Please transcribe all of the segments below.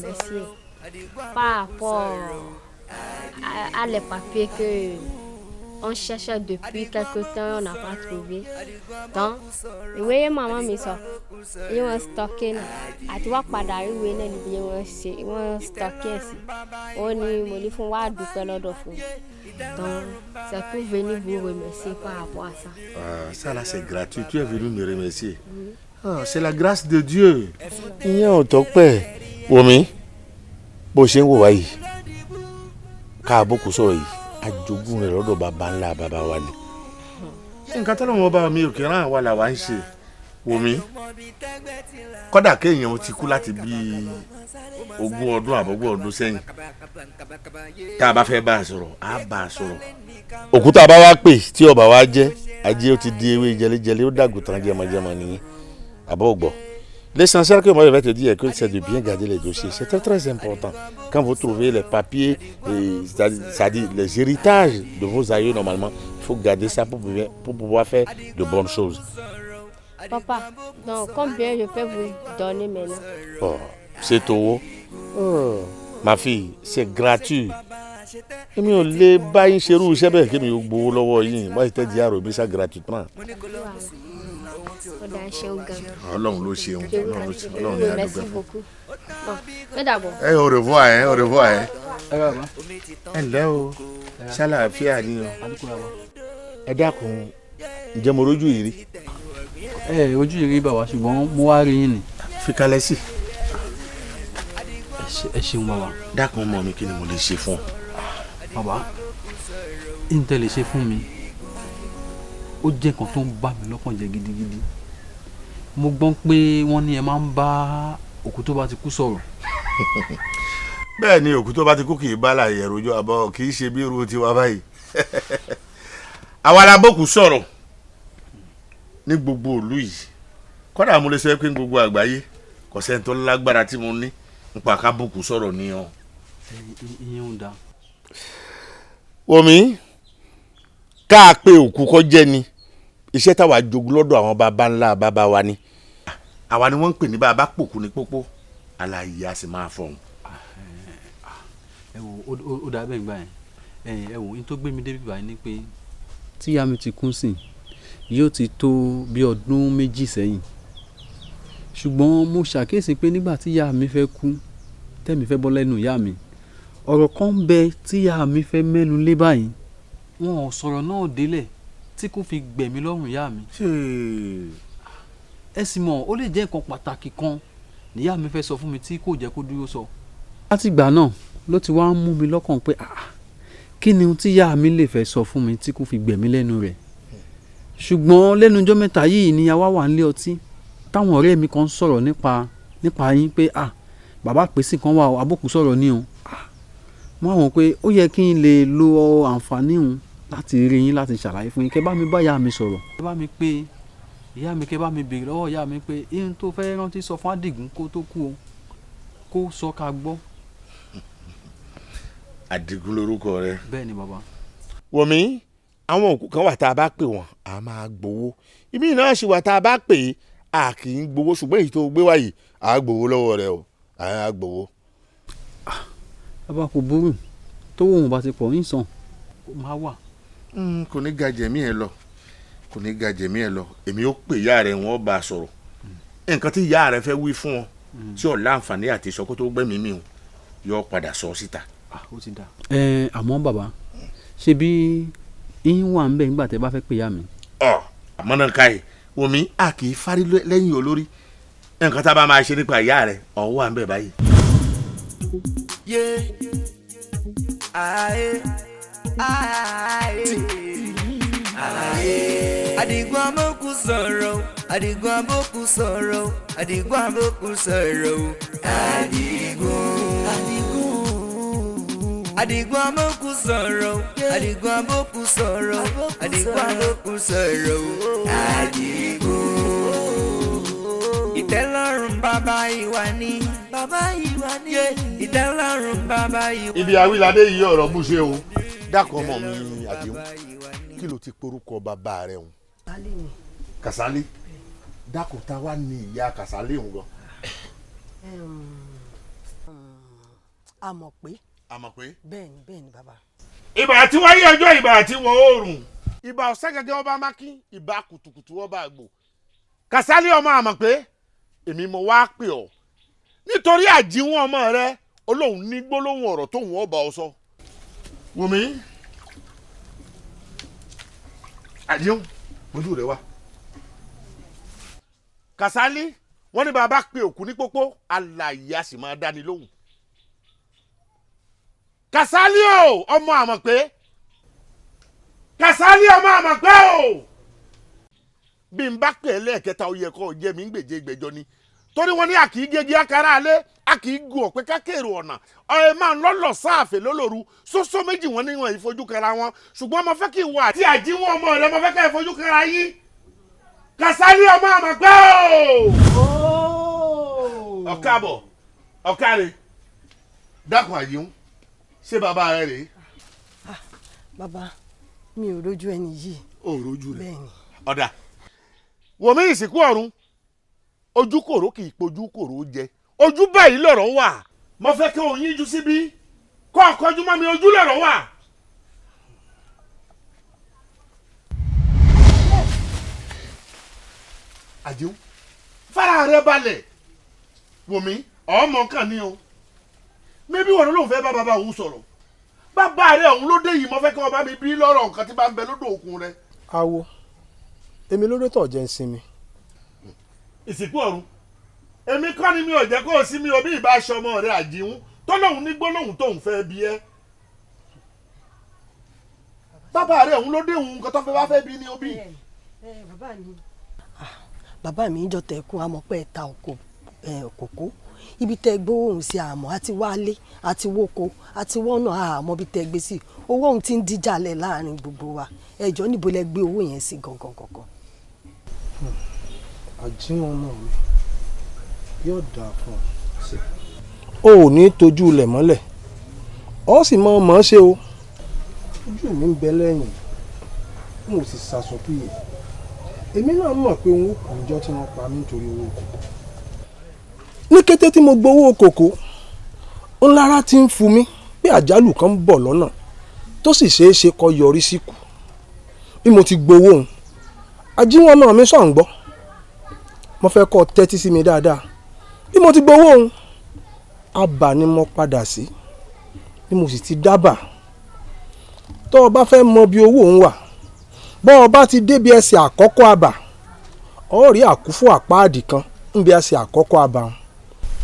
Merci. Par rapport à les papiers que on cherchait depuis quelque temps, on n'a pas trouvé. Donc, oui, maman, mais ça, ils vont stocker. À toi, pas d'arriver, ils vont stocker. On y font voir du pelo de fou. Donc, c'est pour venir vous remercier par rapport à ça. Ah, ça là, c'est gratuit. Tu es venu me remercier. Ah, c'est la grâce de Dieu. Il y a un topé. Omi, boshen wo wayi. Ka boku so yi. Ajogun rẹ̀ lọ́dọ̀ baba ńlá baba wa ni. Nǹkan tọ́lọ́ wọn bá mi ò kí rán àwa là wá ń ṣe. Omi. Kódà kéèyàn ti kú láti bí 20 ọdún àbọ̀gbọ̀n ọdún sẹ́yìn. Tá a bá fẹ́ bá a sọ̀rọ̀, á bá a sọ̀rọ̀. Òkúta bá wá pè tí ọba wa jẹ́, ajé ó ti di ewé jẹlẹ́jẹlẹ́ ó dàgùtàn jẹmọjẹmọ nìyẹn. Àbọ̀ ògbọ̀. L'essentiel que moi je vais te dire, c'est de bien garder les dossiers. C'est très très important. Quand vous trouvez les papiers, c'est-à-dire les héritages de vos aïeux normalement, il faut garder ça pour pouvoir faire de bonnes choses. Papa, donc combien je peux vous donner maintenant? Oh, c'est tout. Oh, ma fille, c'est gratuit. Èmi ò lè bá yín ṣerú iṣẹ́ bẹ́ẹ̀ kí mi ò gbowó lọ́wọ́ yín. Moi je t'ai dit à remettre ça gratuitement. Ọlọ́run ló ṣeun. Ọlọ́run ní Merci beaucoup. Bon, mais d'abord. Au revoir, hein, au revoir, hein. Ǹlẹ́ o, ṣàlàáfíà ni o. Ẹ dákun, ǹjẹ́ mo rójú yìí rí? Ojú yìí rí bàbá ṣùgbọ́n mo wá rí yín ni. Fi kalẹ̀ sí. Ẹ ṣeun bàbá. Dákun mọ̀ mi kí ni mo lè ṣe fún ọ. Bàbá, n tẹ́ lè ṣe fún mi. Ó jẹ́ nǹkan tó ń bà mí lọ́kàn jẹ́ gidigidi. Mo gbọ́ pé wọ́n ní ẹ máa ń bá òkú tó bá ti kú sọ̀rọ̀. Bẹ́ẹ̀ ni òkú tó bá ti kú kì í bá láàyè rojọ́ àbọ̀ kì í ṣe bí irú tiwa báyìí. Àwa la bókù sọ̀rọ̀ ní gbogbo ìlú yìí. Kódà mo lè sọ pé ní gbogbo àgbáyé kò sẹ́ni tó lágbára tí mo ní nípa ká bókù sọ̀rọ̀ ní ọ. Ìyẹn ò dáa. Omi ká pé òkú kọ́ jẹ́ ni iṣẹ́ táwa jogún lọ́dọ̀ àwọn baba ńlá baba wa ni. Àwa ni wọ́n ń pè ní bàbá pòkú ní pópó aláyé a sì máa fọ̀hún. Ẹ wò ó dà bẹ́ẹ̀ gbà yẹn. Ẹ wò ní tó gbé mi débi báyìí ni pé tí ìyá mi ti kú sí yóò ti tó bí ọdún 2 sẹ́yìn. Ṣùgbọ́n mo ṣàkíyèsí pé nígbà tí ìyá mi fẹ́ kú tẹ́mi fẹ́ bọ́ lẹ́nu ìyá mi ọ̀rọ̀ kan bẹ tí ìyá mi fẹ́ mẹ́nu lé báyìí wọn ò sọ̀rọ̀ náà délẹ̀ tí kò fi gbẹ̀mí lọ́rùn ìyá mi. Ẹ sì mọ̀ ó lè jẹ́ nǹkan pàtàkì kan níyà mi fẹ́ sọ fún mi tí kò jẹ́ kó dúró sọ. Láti ìgbà náà ló ti wá ń mú mi lọ́kàn pé kí ni ohun tí ìyá mi lè fẹ́ sọ fún mi tí kò fi gbẹ̀mí lẹ́nu rẹ̀. Ṣùgbọ́n lẹ́nu ọjọ́ mẹ́ta yìí ni a wà nílé ọtí táwọn ọ̀rẹ́ mi kan sọ̀rọ̀ nípa yín pé bàbá pèsè kan wà abókù sọ̀rọ̀ ní o. Mo àwọn pé ó yẹ kí n lè lo àǹfààní òun láti rí yín láti ṣàlàyé fún yín kẹ́ bá mi bá ìyá mi sọ̀rọ̀. Kẹ́ bá mi pé ìyá mi kẹ́ bá mi béèrè lọ́wọ́ ìyá mi pé ihun tó fẹ́ rántí sọ fún Àdìgún kó tó kú o kó sọ ká gbọ́. Àdìgún lórúkọ rẹ. Bẹ́ẹ̀ ni bàbá. Wòmí àwọn òkú kan wà tá a bá pè wọ́n a máa gbowó ibi náà sì wà tá a bá pè a kì í gbowó ṣùgbọ́n èyí tó gbé wáyé a gbowó lọ́wọ́ rẹ o a gbowó. Bàbá kò burú tó wọ́n bá ti pọ̀ ń sàn kó máa wà. Kò ní ga jẹ̀mí ẹ lọ kò ní ga jẹ̀mí ẹ lọ èmi ó pè ìyá rẹ wọn bá a sọ̀rọ̀ nǹkan tí ìyá rẹ fẹ́ wí fún ọ tí ò láǹfààní àti sọ kó tó gbẹ̀mí mi o yóò padà sọ síta. Ó ti dà. Àmọ́ bàbá ṣe bí yín wà ń bẹ̀ nígbà tẹ́ bá fẹ́ pè ìyá mi. Àmọ́ náà káyè omi a kì í fárí lẹ́yìn olórí nǹkan tá a bá máa ṣe nípa ìyá rẹ ọ̀hún wà ń bẹ̀ báyìí. Àdìgún abókù sọ̀rọ̀ Àdìgún abókù sọ̀rọ̀ Àdìgún abókù sọ̀rọ̀ Àdìgún abókù sọ̀rọ̀ Àdìgún abókù sọ̀rọ̀ Àdìgún abókù sọ̀rọ̀ Àdìgún. Ìtẹ́lọ́rùn bàbá ìwà ni ìtẹ́lọ́rùn bàbá ìwà. Ibi àwíládé yìí ọ̀rọ̀ bú ṣe o dákọ̀ ọmọ mi Àdìgún kí ló ti porúkọ bàbá rẹ hùn. Kàsálí dákọ̀ tá a wá ní ìyá Kàsálí hùn gan. àmọ̀ pé. àmọ̀ pé. bẹ́ẹ̀ni bàbá. ìbà àti wáyé ọjọ́ ìbà àti wọ̀ oòrùn ìbà ọ̀sẹ̀ gẹ́gẹ́ ọba mákín ìbà kùtùkùtù ọba àgbò Kàsálí ọmọ àmọ̀ pé èmi mo wá pè ọ́ nítorí àjíwọ́n ọmọ rẹ olóhùn ní gbólóhùn ọ̀rọ̀ tóun ọba ọ sọ. Wùmí àdéhùn ojú rẹ wá. Kàsálí wọ́n ní bàbá pé òkú ní pópó alàyè a sì máa dáni lóhùn. Kàsálí o ọmọ àmọ̀ pé Kàsálí ọmọ àmọ̀ pé o bí n bá pè é lẹ́ẹ̀kẹta ó yẹ kó jẹ́ mi ń gbèjé gbẹjọ ni torí wọ́n ní àkì í gègé akara alẹ́ àkì í gun ọ̀pẹ kákèrò ọ̀nà ẹ máa ń lọ́lọ́ sáàfẹ̀ lólóru sósó méjì wọn níwọ̀n ìfojú kẹra wọn ṣùgbọ́n mo fẹ́ kí n wà àti àjíwọ́n ọmọ rẹ mo fẹ́ ká ìfojú kẹra yín Kàsálí ọmọ àmọ̀ pé o. ọ̀kábọ̀ ọ̀káre dákun àjíhùn ṣé bàbá rẹ rèé. bàbá mi ò rójú ẹni yìí. ó rójú rẹ bẹ́ẹ̀ni. ọ̀dà wòmí ìsìnkú ọ̀run ojú kòró kì í pojú kòró jẹ ojú báyìí lọ̀rọ̀ wà mo fẹ́ kí òun yíjú síbí kó ọkọjú mọ́ mi ojú lọ̀rọ̀ wà. àdéhùn fara rẹ balẹ̀ wòmí ọmọ kan ní o mébí wọn ló fẹ́ bá bàbá òun sọ̀rọ̀ bàbá rẹ òun ló dé yìí mo fẹ́ kí wọn bá mi bí lọ́rọ̀ nǹkan tí bá ń bẹ lódò òkun rẹ. awo èmi ló dé tọ̀ jẹ́ ń sinmi. ìsìnkú ọ̀run èmi kọ́ ni mi ò jẹ́ kó o sí mi o bí ìbá aṣọ ọmọ rẹ àjíhùn tó lóun ní gbólóhùn tóun fẹ́ bí ẹ́. bàbá rẹ òun ló dé òun nǹkan tó fẹ́ wá fẹ́ bí ní obì. bàbá mi ń jọ tẹ̀kún àmọ́ pé ẹ̀ta kòkó ibi tẹ́ gbówó òun sí àmọ́ àti wálé àti wóko àti wọ́nà àmọ́ bí tẹ́ gbé sí owó òun ti ń díjàlẹ̀ láàrin gbogbo wa ẹjọ́ níbo lẹ gbé owó yẹn sí gangan. àjíwọ̀n náà mi yóò dáa fún ọ. o ò ní tójú ilẹ̀ mọ́lẹ̀ ọ sì mọ̀ ọ́ ṣe o ojú mi ń bẹ lẹ́yìn mo sì ṣàṣọpìyẹ èmi náà mọ̀ pé òun kò jọ tí wọ́n pa mí nítorí owó kòkó. ní kété tí mo gbowó kòkó ńlára ti ń fu mí pé àjálù kan ń bọ̀ lọ́nà tó sì ṣeé ṣe kó yọrí síkù bí mo ti gbowó òun àjíwọ̀n náà mi sọ̀ ń gbọ́ mo fẹ́ kó tẹ́tí sí mi dáadáa bí mo ti gbowó òun àbà ni mo padà sí bí mo sì ti dábàá tó o bá fẹ́ mọ bí owó òun wà bọ́ ọ bá ti débi ẹsẹ̀ àkọ́kọ́ àbà ọ rí àkúfò àpáàdì kan níbi ẹsẹ̀ àkọ́kọ́ àbà wọn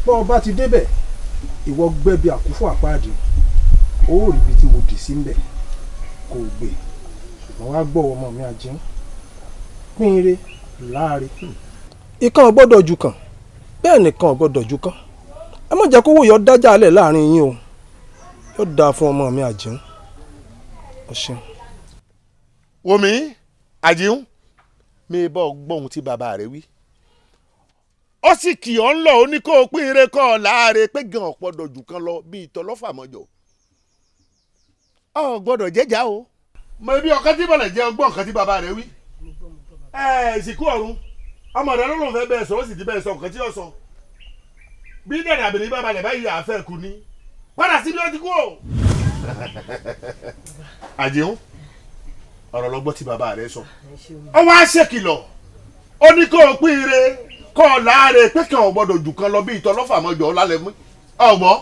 bọ́ ọ bá ti débẹ̀ ìwọ gbẹ́bi àkúfò àpáàdì ó rí ibi tí mo dì sí mbẹ̀ kò gbé ṣùgbọ́n wá gbọ́ ọmọ mi àjíhùn pínre láàrin ìkan ò gbọ́dọ̀ ju kan bẹ́ẹ̀ nìkan ò gbọ́dọ̀ ju kan ẹ má jẹ́ kówó yọ dájà lẹ̀ láàrin yín o yóò dáa fún ọmọ mi àjíhùn ọ ṣeun. wòmí àjíhùn mi bọ́ gbóhùn tí bàbá rẹ wí ó sì kì ọ́ ń lọ ó ní kó o pín ire kọ́ ọ láàrin pé gan ọ̀pọ̀dọ̀ jù kan lọ bíi tọlọ́fàmọ́jọ ọ gbọ́dọ̀ jẹ́jà o. mo ibi ọ̀kan tí bọ̀lẹ̀ jẹ́ ọgbọ́n nǹkan tí bàbá rẹ wí ìsìnkú ọ̀run ọmọ rẹ ló fẹ́ bẹ́ẹ̀ sọ ó sì ti bẹ́ẹ̀ sọ nǹkan tí ó sọ bí dẹ̀dẹ̀ àbẹ̀lẹ̀ bá balẹ̀ báyìí àfẹ́ kù ní padà sí bí ó ti kú o. àjíhùn ọ̀rọ̀ lọ́gbọ́n tí bàbá rẹ sọ ọ wá ṣèkìlọ̀ ó ní kó o pín ire kọ́ ọ láàárẹ̀ pé kí ọ gbọ́dọ̀ jù kan lọ bí ìtọ́lọ́fàmọ́jọ lálẹ́ mú ọgbọ́n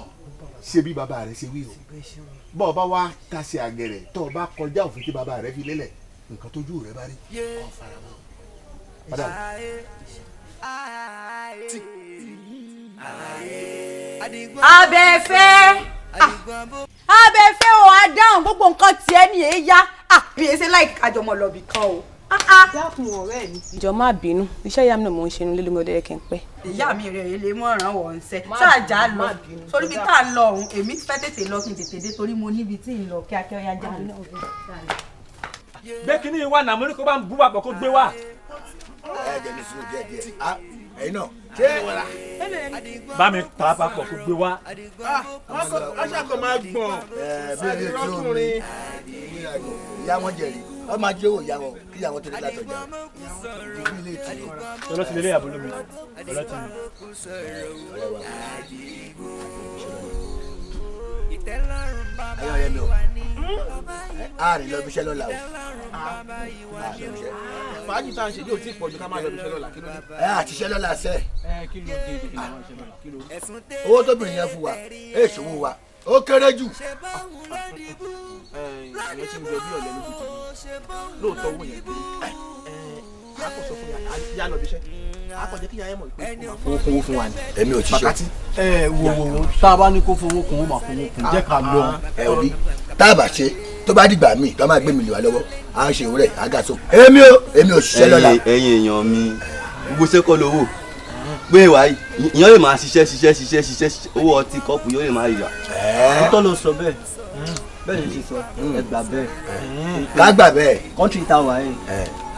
ṣe bí bàbá rẹ ṣe wí o bọ́ ọ bá wá tasí àgẹ̀rẹ̀ tó o bá kọjá òfin tí bàbá rẹ fi lélẹ̀ nǹkan tójú rẹ bá rí ọ faramọ́. abẹ́fẹ́ o adáhùn gbogbo nǹkan tiẹ̀ ní èyá bí ẹ ṣe láì kájọmọ lọ́bì kan o. dákun ọ̀rẹ́ mi. ìjọ má bínú iṣẹ́ ìyá mi náà mò ń ṣe inú lílo mi ọdẹ kẹ́ ń pẹ́. ìyá mi rẹ̀ lè mú ọ̀ràn wọ̀ ń sẹ́ ṣáàjà lọ torí bí tá a lọ ọ̀hún èmi fẹ́ tètè lọ kí n tètè dé torí mo níbi tí ń lọ kíákíá ọ̀yá já mi. gbé kínní wa nàmú ní kó bá ń bú wàpọ̀ kó gbé wá. jẹ́ ní sùúrù díẹ̀ ẹ̀yin náà ṣé bá mi pa papọ̀ kó gbé wá. aṣáko máa gbọ̀n bẹ́ẹ̀ lọ́kùnrin ìyá wọn jẹ̀rí wọ́n máa jẹ́ òwò ìyá wọn kí ìyá wọn tó dé látọ̀jà ìdíbí ilé ìtìlú. ọlọ́tí lélẹ̀ àbúrò mi ọlọ́tí mi. ayọ̀ rẹ̀ mi o àárín lọ bí iṣẹ́ lọ́la o. fàájì tá à ń ṣe yóò tí ì pọ̀jù ká máa lọ bí iṣẹ́ lọ́la kí ló dé. àti iṣẹ́ lọ́la sẹ́. kí ló dé kí ló máa ṣe lọ́la kí ló dé. owó tóbìnrin yẹn fún wa ṣòwò wa ó kéré jù. ìyẹn tí ń jọ bí ọ̀lẹ́ lójú tèmi lóòótọ́ owó yẹn kéré a kò sọ fún yà lọ bí iṣẹ́ a kò jẹ́ kí yàrá mọ̀ pé kò fowó fún wa ni. èmi ò ti ṣe. bàkátì. wo tá a bá ní kó fowó kun ó máa fowó kun jẹ́ ká lọ. ẹ ò bí tá a bá ṣe tó bá dìgbà míì tó máa gbé mi lè wá lọ́wọ́ à ń ṣe òwúrẹ̀ àgàtò. èmi ò ṣiṣẹ́ lọ́la. ẹ̀yin èèyàn mi gbogbo sẹ́kọ̀ lówó gbé wá yìí ìyẹn lè máa ṣiṣẹ́ owó ọtí kọ́ọ̀pù yóò lè máa yà. òótọ́ ló sọ bẹ́ẹ̀ bẹ́ẹ̀ ni ṣe sọ ẹ gbà bẹ́ẹ̀. ká gbà bẹ́ẹ̀. kọ́ńtì tá a wà yìí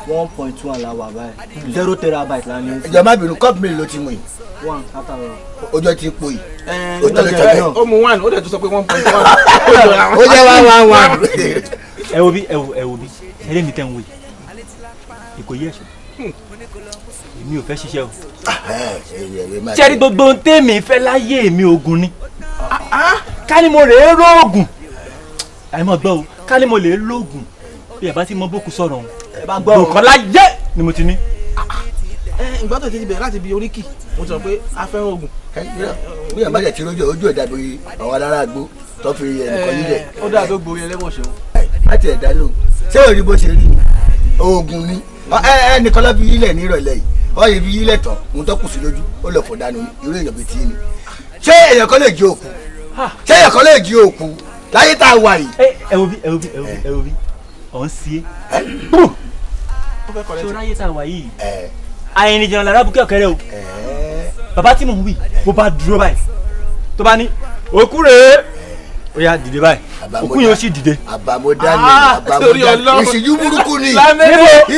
1.1 la wà báyìí 0 terabyte la ní. ìjọba má bínú kọ́ọ̀pù mélòó ló ti mú yìí. 1 látàrọ. ọjọ́ ti pò yìí. ó tẹ̀lé ó mú 1 ó dẹ̀ tún sọ pé 1.1. ó jẹ́ 1. ẹ wo bí ẹlẹ́ mi tẹ́ ń wò yìí ìkò yí ẹ̀ṣọ́ èmi ò fẹ́ ṣiṣẹ́ o. ṣẹ́rí gbogbo tèmi fẹ́ láyé mi ogun ni ká ní mo rè é róògùn àìmọ̀ gbọ́ o ká ní mo lè lóògùn bí ẹ bá ti mọ bókù sọ̀rọ̀ o nǹkan láyé ni mo ti ní. ìgbà tó ti bẹ̀rẹ̀ láti bi oríkì mo sọ pé a fẹ́ràn oògùn. bí àbájá ti rójú ojú ẹ̀ dàbí àwọn alára àgbo tó fi ẹnìkan yí rẹ̀. ó dàbí gbòòrò ẹlẹ́mọ̀ṣọ́. láti ẹ̀dá ló ṣé ò rí bó ṣe rí oògùn ni ẹnìkan lọ́ fi yílẹ̀ ní ìrọ̀lẹ́ yìí ọ yìí fi yílẹ̀ tán ohun tó kù sí lójú ó lọ fọ̀ dànù irú èèyàn bíi tí ni. ṣé èèyàn kan lè jí òkú láyé tá a wà yìí. ẹ wo bí ọ̀ ń sí é ṣé láyé tá a wà yìí àyìnìjàn lára bukẹ́ ọ̀kẹ́rẹ́ o bàbá tí mò ń wí bó bá dúró báyìí tó bá ní òkú rèé ó yá dìde báyìí òkú yẹn ó sì dìde. àbàmọ̀dá ìṣíjú burúkú ni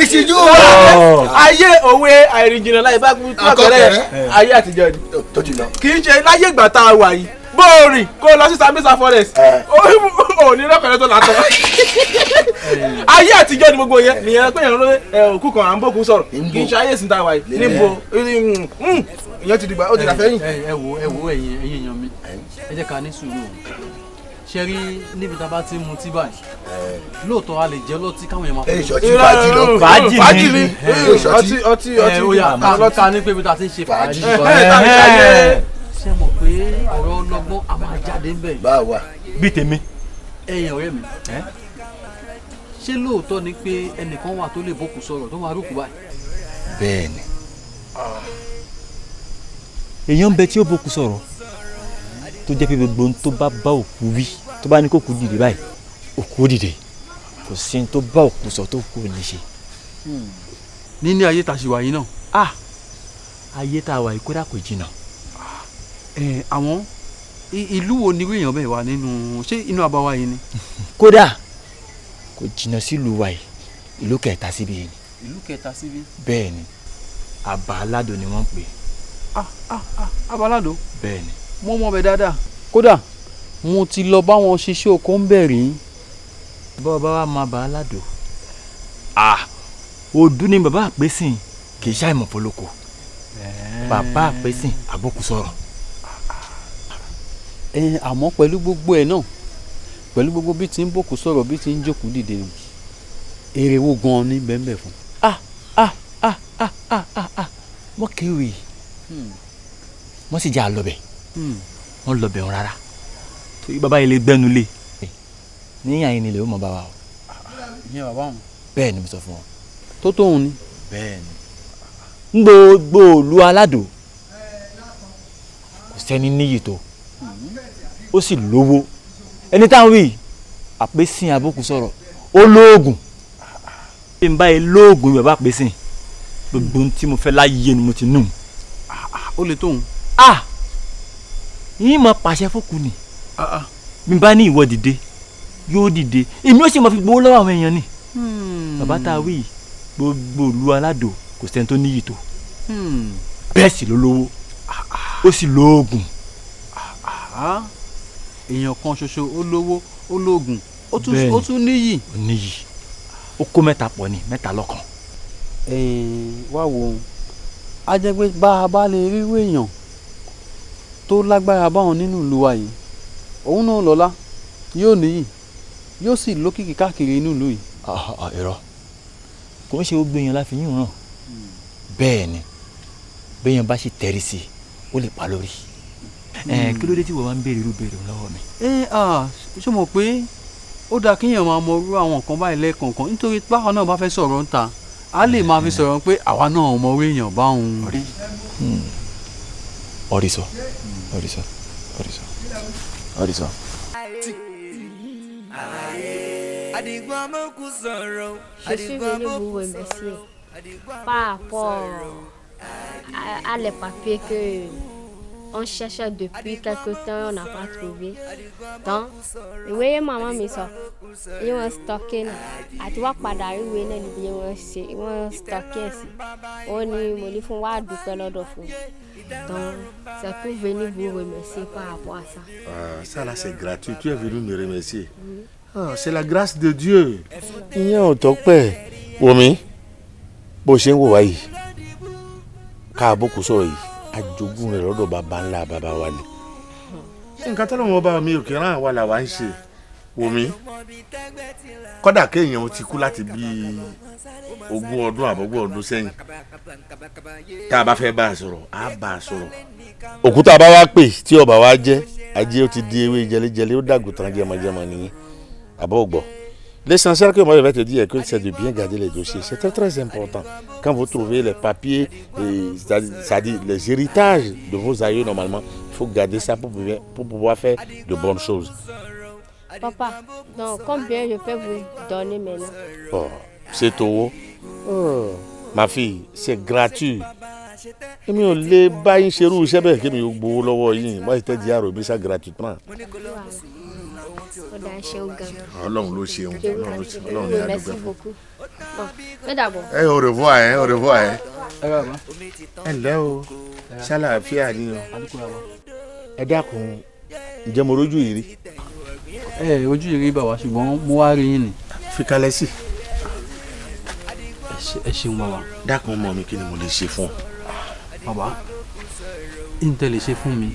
ìṣíjú wa. ayé òwe àìrìnjìnà láì bá gbú tó ọ̀kẹ́rẹ́ ayé àtijọ́ ni tó ti lọ. kì í ṣe láyé ìgbà tá a wà yìí bóòrì kó lọ sí Sambisa forest ò ní lọ́kọ̀ọ́rẹ́ tó látọ̀ ayé àtijọ́ ni gbogbo yẹn nìyẹn pé yẹn ló òkú kan à ń bókun sọ̀rọ̀ kì í ṣe ayé ìsìn tá a wà yìí níbo ìyẹn ti dìgbà ó ti dàfẹ́ yìn. ẹ wo ẹ̀yin èèyàn mi ẹ jẹ́ ká ní sùúrù o ṣe rí níbi tá a bá ti mu tí báyìí lóòótọ́ a lè jẹ́ lọ́tí káwọn èèyàn máa fọ́. fàájì ni ọtí ó yá ká ní pé ibi tá a ti ń ṣe fàájì ṣe mọ̀ pé ọ̀rọ̀ ọlọ́gbọ́n a máa jáde ń bẹ̀. bá a wà. bí tèmi. ẹ̀yin ọ̀rẹ́ mi ṣé lóòótọ́ ni pé ẹnìkan wà tó lè bókù sọ̀rọ̀ tó máa rúkú báyìí. bẹ́ẹ̀ni. èèyàn ń bẹ tí ó bókù sọ̀rọ̀ tó jẹ́ pé gbogbo ohun tó bá òkú wí tó bá ní kó kú dìde báyìí òkú ó dìde kò sí ohun tó bá òkú sọ tó kú ò ní ṣe. níní ayé tá a ṣì wà yìí náà. ayé tá a wà yìí kódà kò jìnnà. àwọn ìlú wo ni èèyàn bẹ́ẹ̀ wà nínú ṣé inú àbáwá yìí ni. kódà kò jìnnà sílùú wa yìí ìlú kẹta síbi yìí. ìlú kẹta síbi. bẹ́ẹ̀ ni Abalado ni wọ́n ń pè. Abalado. bẹ́ẹ̀ ni. mo mọ̀ bẹ́ẹ̀ dáadáa. kódà mo ti lọ bá wọn ṣiṣẹ́ oko ń bẹ̀ rí. bọ́ọ̀ bá wà máa Abalado. odù ni bàbá àpèsìn kì í ṣàìmọ̀ fọlọ́kọ. bàbá àpèsìn àbókù sọ̀rọ̀. àmọ́ pẹ̀lú gbogbo ẹ̀ náà pẹ̀lú gbogbo bí ti ń bòkú sọ̀rọ̀ bí ti ń jókòó dìde nù èrè wo gan-an ní bẹ́ẹ̀ fún. wọ́n kéwì wọ́n sì jẹ́ àlọ́bẹ̀ wọ́n lọ́bẹ̀ wọn rárá torí bàbá yìí lè gbẹ́nu lé níyàn yìí nílẹ̀ ó mọ̀ bá wa o. ìyẹn bàbá wọn. bẹ́ẹ̀ ni mo sọ fún wọn. tó tóun ni. bẹ́ẹ̀ ni. ń gbogbo òlu Aládò kò sẹ́ni níyì tó ó sì lówó ẹni táwọn wí àpèsìn àbókù sọ̀rọ̀ ó lóògùn bí n báyìí lóògùn bàbá àpèsìn gbogbo ohun tí mo fẹ́ láyé ni mo ti nù. ó lè tóun. yín máa pàṣẹ fókù ni bí n bá ní ìwọ dìde yóò dìde èmi ó sì máa fi gbowó lọ́wọ́ àwọn èèyàn ni. bàbá tá a wí gbogbo ìlú Aládò kò sẹ́ni tó níyì tó bẹ́ẹ̀ sì ló lówó ó sì lóògùn. èèyàn kan ṣoṣo ó lówó ó lóògùn ó tún níyì. ó níyì ó kó mẹ́ta pọ̀ ní mẹ́ta lọ́kàn. wá wo a jẹ́ pé bá a bá lè ríwé èèyàn tó lágbára báwọn nínú ìlú wa yìí òun náà lọ́lá yóò níyì yóò sì lókìkí káàkiri inú ìlú yìí. irọ́ kò ń ṣe ó gbẹ̀yàn láfi yín ràn bẹ́ẹ̀ ni bẹ́yàn bá sì tẹ̀rí sí i ó lè pa lórí. Kí ló dé tí wọ́n máa ń béèrè irú béèrè lọ́wọ́ mi. ṣé mo pé ó dáa kéèyàn máa mọ irú àwọn nǹkan báyìí lẹ́ẹ̀kọ̀ọ̀kan nítorí báwa náà bá fẹ́ sọ̀rọ̀ ń ta a lè máa fi sọ̀rọ̀ pé àwa náà mọ orí èèyàn báwọn. ọ̀rìṣọ. Je suis venu vous remercier par rapport à les papiers que on cherchait depuis quelque temps, on n'a pas trouvé. Donc, vous voyez maman mais ça, ils vont stocker. À toi pas d'arriver ils vont stocker ici. On y font voir du pelo de fou. Donc, c'est pour venir vous remercier par rapport à ça. Ça là c'est gratuit. Tu es venu me remercier. C'est la grâce de Dieu. Il y a un topé. Omi, bó ṣe ń wò wáyé. Ká boko sọ̀rọ̀ yìí. Ajogun rẹ̀ lọ́dọ̀ baba ńlá baba wa ni. Nǹkan tó lọ́wọ́ bá mi ò kí rán àwa là wá ń ṣe. Omi. Kódà kéèyàn ti kú láti bí 20 ọdún àbọ̀gbọ̀n ọdún sẹ́yìn. Tá a bá fẹ́ bá a sọ̀rọ̀, á bá a sọ̀rọ̀. Òkúta bá wá pè tí ọba wa jẹ́, ajé ó ti di ewé jẹlẹ́jẹlẹ́ ó dàgùtàn jẹmọjẹmọ nìyẹn. Àbọ̀ ògbọ̀. L'essentiel que moi je vais te dire que c'est de bien garder les dossiers. C'est très très important. Quand vous trouvez les papiers, c'est-à-dire les héritages de vos aïeux normalement, il faut garder ça pour pouvoir faire de bonnes choses. Papa, donc combien je peux vous donner maintenant? C'est tout. Ma fille, c'est gratuit. Èmi ò lè bá yín ṣerú iṣẹ́ bẹ́ẹ̀ kí mi ò gbowó lọ́wọ́ yín. Moi je t'ai dit à remettre ça gratuitement. Ọlọ́run ló ṣeun. Merci beaucoup. Mais d'abord. Au revoir, au revoir. Ǹlẹ́ o, ṣàlàáfíà ni o. Ẹ dákun, ǹjẹ́ mo rójú yìí rí? Ojú yìí rí bàbá ṣùgbọ́n mo wá rí yín ni. Fi kalẹ̀ sí. Ẹ ṣeun bàbá. Dákun mọ̀ mi kí ni mo lè ṣe fún ọ. Bàbá, ìǹtẹ̀ lè ṣe fún mi.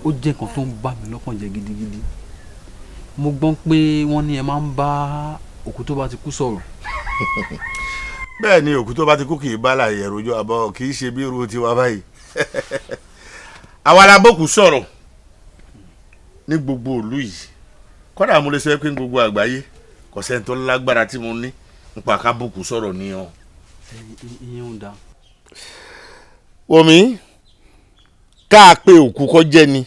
Ó jẹ́ nǹkan tó ń bà mí lọ́kàn jẹ́ gidigidi. Mo gbọ́ pé wọ́n ní ẹ máa ń bá òkú tó bá ti kú sọ̀rọ̀. Bẹ́ẹ̀ ni òkú tó bá ti kú kì í bá láàyè rojọ́ àbọ̀ kì í ṣe bí irú tiwa báyìí. Àwa la bókù sọ̀rọ̀ ní gbogbo ìlú yìí. Kódà mo lè sọ pé ní gbogbo àgbáyé kò sẹ́ni tó lágbára tí mo ní nípa ká bókù sọ̀rọ̀ ní ọ. Ìyẹn ò dáa. Omi ká pé òkú kọ́ jẹ́ ni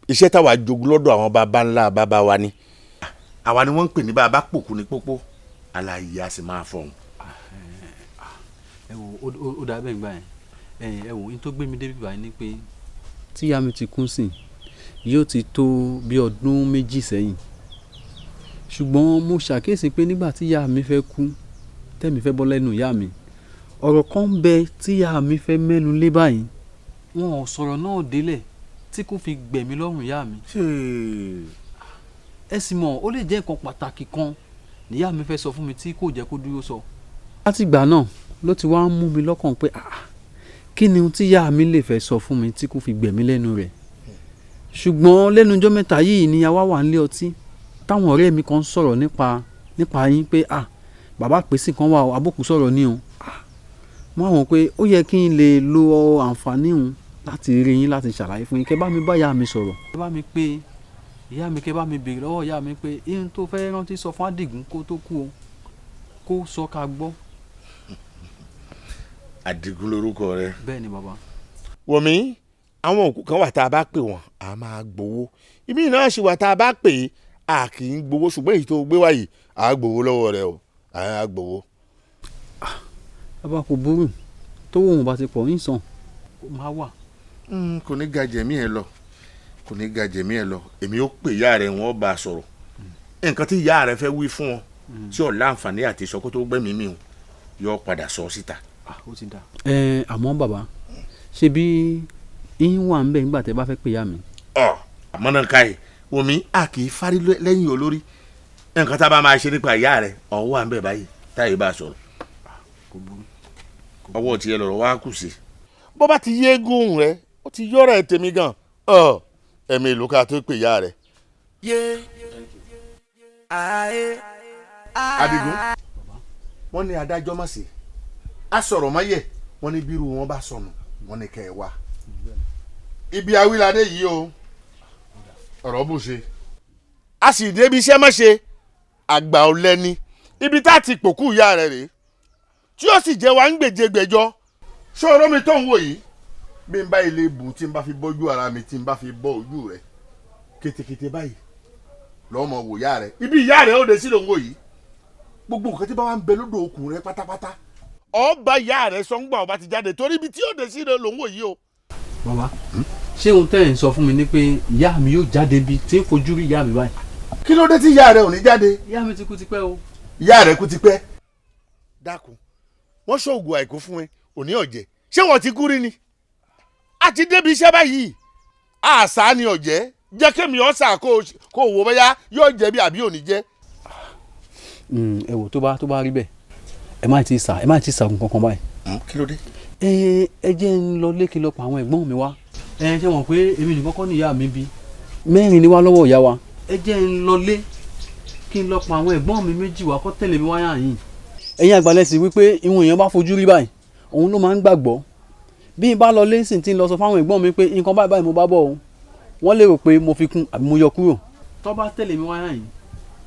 iṣẹ́ táwa jogún lọ́dọ̀ àwọn baba ńlá baba wa ni. Àwa ni wọ́n ń pè ní bàbá pòkú ní pópó aláyé a sì máa fọ̀hún. Ẹ wo ó dà bẹ́ẹ̀ gbà yẹn. Ẹ wo ní tó gbé mi débi báyìí ni pé tí ìyá mi ti kú sí yóò ti tó bí ọdún 2 sẹ́yìn. Ṣùgbọ́n mo ṣàkíyèsí pé nígbà tí ìyá mi fẹ́ kú tẹ́mi fẹ́ bọ́ lẹ́nu ìyá mi ọ̀rọ̀ kan ń bẹ tí ìyá mi fẹ́ mẹ́nu lé báyìí wọn ò sọ̀rọ̀ náà délẹ̀ tí kò fi gbẹ̀mí lọ́rùn ìyá mi. Ẹ sì mọ̀ ó lè jẹ́ nǹkan pàtàkì kan níyà mi fẹ́ sọ fún mi tí kò jẹ́ kó dúró sọ. láti ìgbà náà ló ti wá ń mú mi lọ́kàn pé kí ni ohun tí ìyá mi lè fẹ́ sọ fún mi tí kò fi gbẹ̀mí lẹ́nu rẹ̀. Ṣùgbọ́n lẹ́nu ọjọ́ mẹ́ta yìí ni a wá wà nílé ọtí táwọn ọ̀rẹ́ mi kan sọ̀rọ̀ nípa yín pé bàbá pèsè kan wà abókù sọ̀rọ̀ ní o. Mo àwọn pé ó yẹ kí n lè lo àǹfààní òun láti rí yín láti ṣàlàyé fún yín kẹ́ bá mi bá ìyá mi sọ̀rọ̀. Kẹ́ bá mi pé ìyá mi kẹ́ bá mi béèrè lọ́wọ́ ìyá mi pé ihun tó fẹ́ rántí sọ fún Àdìgún kó tó kú o kó sọ ká gbọ́. Àdìgún lórúkọ rẹ. Bẹ́ẹ̀ ni bàbá. Wọ̀mí àwọn òkú kan wà tá a bá pè wọ́n a máa gbowó ìmí náà sì wà tá a bá pè a kì í gbowó ṣùgbọ́n èyí tó gbé wáyé a gbowó lọ́wọ́ rẹ o a gbowó. Bàbá kò burú tó wọ́n bá ti pọ̀ ń sàn máa wà. Kò ní ga jẹ̀mí ẹ lọ kò ní ga jẹ̀mí ẹ lọ èmi ó pè ìyá rẹ wọ́n bá a sọ̀rọ̀ nǹkan tí ìyá rẹ fẹ́ wí fún ọ tí ò láǹfààní àti sọ kó tó gbẹ́mìí mi yọ padà sọ síta. Ó ti dà. Àmọ́ bàbá ṣe bí yín wà ń bẹ̀ nígbà tẹ́ bá fẹ́ pè ìyá mi. Àmọ́ náà ká yìí omi a kì í fárí lẹ́yìn olórí nǹkan tá a bá máa ṣe nípa ìyá rẹ ọ̀hún wà ń bẹ̀ báyìí táyé bá a sọ̀rọ̀ ọwọ́ tiẹ̀ lọ̀rọ̀ wá kù sí. Bó bá ti yéégún rẹ ó ti yọ̀rọ̀ ẹ̀ tèmi gan ẹ̀mí ìlú ká tó pè ìyá rẹ̀. Adigun wọ́n ní adájọ́ má ṣe á sọ̀rọ̀ mọ́yẹ̀ wọ́n ní bírú wọn bá sọnù wọ́n ní kẹ́ ẹ wá. Ibi awíládé yìí o ọ̀rọ̀ bù ṣe a sì débi iṣẹ́ má ṣe àgbà ọ̀lẹ́ni ibi tá a ti pòkú ìyá rẹ̀ rèé tí ó sì jẹ́ wa ń gbèjègbèjọ ṣòro mi tó ń wò yìí bí n bá ilé bù tí n bá fi bọ́jú ara mi tí n bá fi bọ́ ojú rẹ̀ kétékété báyìí lọ́mọ wò ìyá rẹ̀ ibi ìyá rẹ̀ ó de sí ló ń wò yìí gbogbo nǹkan tí bá wà ń bẹ lódò okùn rẹ̀ pátápátá ọba ìyá rẹ̀ sọ́ngbà ọba ti jáde torí ibi tí ó de sí ló ń wò yìí o. bàbá ṣé ohun tẹ́ ẹ̀ ń sọ fún mi ni pé ìyá mi yóò jáde bí tí ń fojú rí ìyá mi báyìí. kí ló dé tí ìyá rẹ̀ ò ní jáde. ìyá mi ti kú tipẹ́ o. ìyá rẹ̀ kú tipẹ́. dákun wọ́n ṣoògùn àìkú fún ẹ òní ọ̀jẹ̀ ṣé wọ́n ti kú rí ni. a ti débi iṣẹ́ báyìí àṣà ni ọ̀jẹ̀ jẹ́ kémi ọ̀sà kó wò bóyá yóò jẹ́ bí àbí òní jẹ́. ẹ wò tó bá rí bẹ́ẹ̀ ẹ má ti sà kankan báyìí. kí ló dé. ẹ jẹ́ ń lọ lékè lọ pa àwọn ẹ̀gbọ́n mi wá. ẹ ṣe mọ̀ pé èmi nìkan kọ́ ni ìyá mi bí 4 ni wá lọ́wọ́ ìyá wa. ẹ jẹ́ ń lọ lé kí n lọ pa àwọn ẹ̀gbọ́n mi 2 wá kó tẹ̀lé mi wáyà yìí. ẹ̀yin àgbàlẹ̀ sì wípé ìwọ̀n èèyàn bá fojú rí báyìí òun ló máa ń gbàgbọ́. bí n bá lọ lé sì ti ń lọ sọ fáwọn ẹ̀gbọ́n mi pé nǹkan báyìí mo bá bọ̀ o wọ́n lérò pé mo fi kún àbí mo yọ kúrò. tó bá tẹ̀lé mi wáyà yìí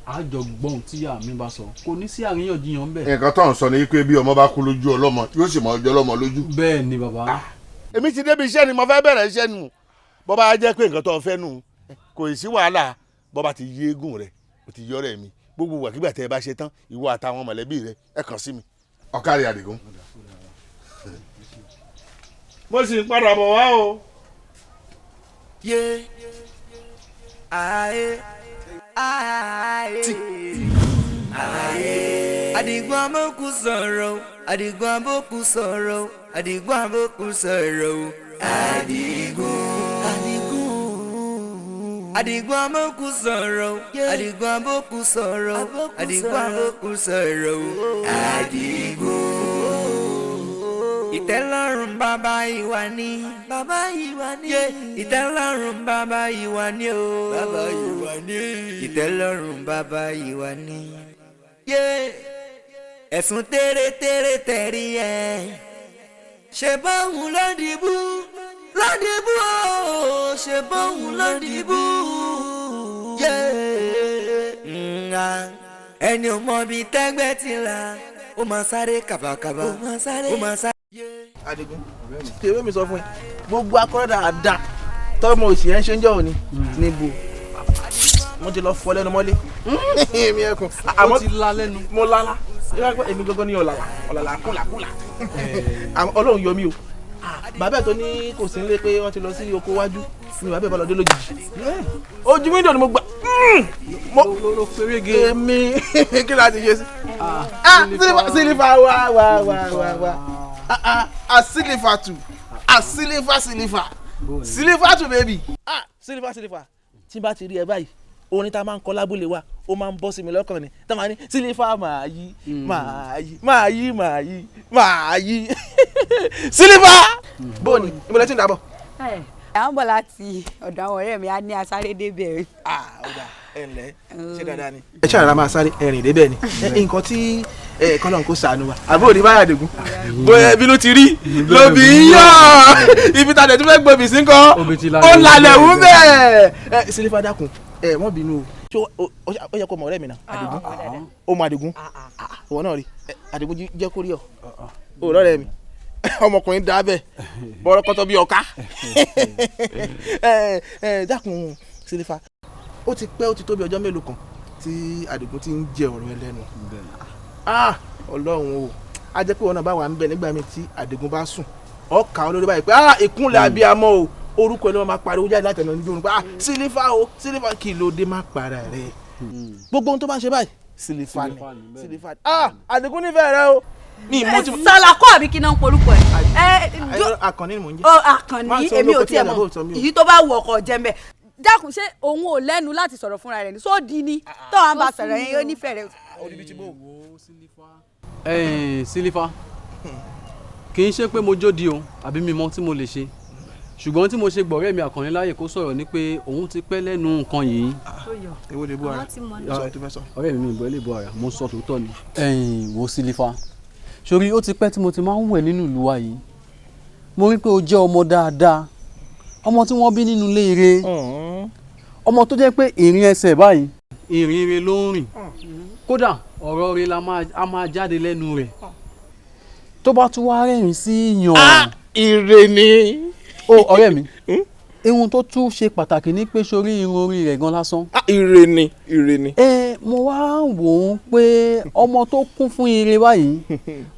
àjọ gbọ́n tí ìyá mi bá sọ kò ní sí àríyànjiyàn bẹ́ẹ̀. nǹkan tó ń sọ ni pé bí ọmọ bá kú lójú ọlọ́mọ yóò sì mọ ọjọ́ ọlọ́mọ lójú. bẹ́ẹ̀ ni bàbá. èmi ti débi iṣẹ́ ni mo fẹ́ bẹ̀rẹ̀ iṣẹ́ nù bọ́ bá jẹ́ pé nǹkan tó fẹ́ nù kò sí wàhálà bọ́ bá ti yé eégún rẹ̀ o ti yọ rẹ̀ mi gbogbo wàkígbà tẹ́ ẹ bá ṣe tán ìwọ àtàwọn mọ̀lẹ́bí rẹ̀ ẹ kàn sí mi. ọ̀kárí Àdìgún. mo sì ń padà bọ̀ wá o. Àdìgún àbókù sọ̀rọ̀ Àdìgún àbókù sọ̀rọ̀ Àdìgún àbókù sọ̀rọ̀ Àdìgún àbókù sọ̀rọ̀ Àdìgún àbókù sọ̀rọ̀ Àdìgún àbókù sọ̀rọ̀ Àdìgún. Ìtẹ́lọ́rùn bàbá ìwà ni ìtẹ́lọ́rùn bàbá ìwà ni o ìtẹ́lọ́rùn bàbá ìwà ni ẹ̀sùn tẹ́rẹ́tẹ́rẹ́ tẹ̀rí ẹ̀ ṣe báwọn lọ́dìbò o ṣe báwọn lọ́dìbò ẹni ò mọ bíi tẹ́gbẹ́ ti là ó máa sáré kàbàkàbà ó máa sáré. Adigun tèwé mi sọ fún ẹ gbogbo akọ́rẹ́dà àdá tọ́mọ òsì ẹ̀ ń ṣe ń jọ òní níbo mo ti lọ fọ lẹ́nu mọ́lé èmi ẹkùn àmọ́ ti la lẹ́nu mo lala èmi gangan ní ọ̀làlà kúlàkúlà ọlọ́run yọ mí o bàbá ẹ̀ tó ní kò sí nílé pé wọ́n ti lọ sí oko wájú ni bàbá ẹ̀ bá lọ dé lójijì ojú wíńdò ni mo gbà ló fẹ́rẹ́gẹ́ èmi kí láti ṣe sí sílífà wá sílífà tù sílífà tù bẹ́ẹ̀bì sílífà tí n bá ti rí ẹ báyìí orin tá a máa ń kọ lábúlé wa ó máa ń bọ́ sí mi lọ́kàn ni tá a máa ní sílífà máa yí sílífà bóòní ìmọ̀lẹ́ tí ń dàbọ̀. à ń bọ̀ láti ọ̀dọ̀ àwọn ọ̀rẹ́ mi á ní asáré débẹ̀. ọ̀dà ẹ ǹlẹ́ ṣé dáadáa ni. ẹ ṣàrà máa sáré ẹ̀rìn débẹ̀ ni nǹkan tí kọ́lọ́n kó sànù wa àbúrò ní báyà Àdìgún bóyá ibi ló ti rí lóbi yọ̀ ibi tàdé tó fẹ́ gbòbì sí nǹkan ó lálẹ́ wú bẹ́ẹ̀. sílífà dákun wọ́n bínú o ó yẹ kó mọ ọ̀rẹ́ mi náà Àdìgún ó mọ Àdìgún òwò náà rí Àdìgún jẹ́ kó rí ọ òwò rẹ̀ mi ọmọkùnrin dá bẹ́ẹ̀ bọ́rọ̀ kọ́tọ́ bí ọ̀ká dákun sílífà ó ti pẹ́ ó ti tó bí ọjọ́ mélòó kan tí Àdìgún ti ń jẹ ọ̀rọ̀ ẹlẹ́nu ọlọ́run o a jẹ́ pé wọn náà bá wà ń bẹ nígbà míì tí Àdìgún bá sùn ọkà olórí báyìí pé ìkúnlẹ̀ abiyamọ o orúkọ ẹ̀ ló máa pariwo jáde láti ẹ̀nà níbi òun pé sílífà kí ló dé má para rẹ̀ gbogbo ohun tó bá ń ṣe báyìí sílífà ni Àdìgún nífẹ̀ẹ́ rẹ o sàlàkọ́ àbí kí náà ń porúkọ ẹ̀. Àkànní ni mò ń jẹ́. Àkànní èmi ò tiẹ̀ mọ̀ èyí tó bá wù ọkọ̀ jẹ́ mbẹ́ dákun ṣé òun ò lẹ́nu láti sọ̀rọ̀ fúnra rẹ̀ ní sóòdì ni tó à ń bá sọ̀rọ̀ yẹn yóò nífẹ̀ẹ́ rẹ̀. sílífà kì í ṣe pé mo jódi o àbí mi mọ tí mo lè ṣe ṣùgbọ́n tí mo ṣe gbọ̀rẹ́ mi Àkànní láyè kó sọ̀rọ̀ ni pé òun ti pẹ́ lẹ́nu nǹkan yìí. èwo lè bú ara ọ̀rẹ́ mi ìbọn lè bú ara mo sọ tòótọ́ ni. ẹ̀yin wo Sílífà sórí ó ti pẹ́ tí mo ti máa ń wẹ̀ nínú ìlú wa yìí mo rí pé o jẹ́ ọmọ dáadáa ọmọ tí wọ́n bí nínú ilé ire ọmọ tó jẹ́ pé ìrìn ẹsẹ̀ báyìí ìrìn ire ló ń rìn kódà ọ̀rọ̀ rẹ̀ a máa jáde lẹ́nu rẹ̀ tó bá tún wá rẹ́rìn sí yàn. ire ni. o ọ̀rẹ́ mi ihun tó tún ṣe pàtàkì ní pé sórí irun orí rẹ̀ gan lásán. ire ni ire ni. mo wá wò ó pé ọmọ tó kún fún ire báyìí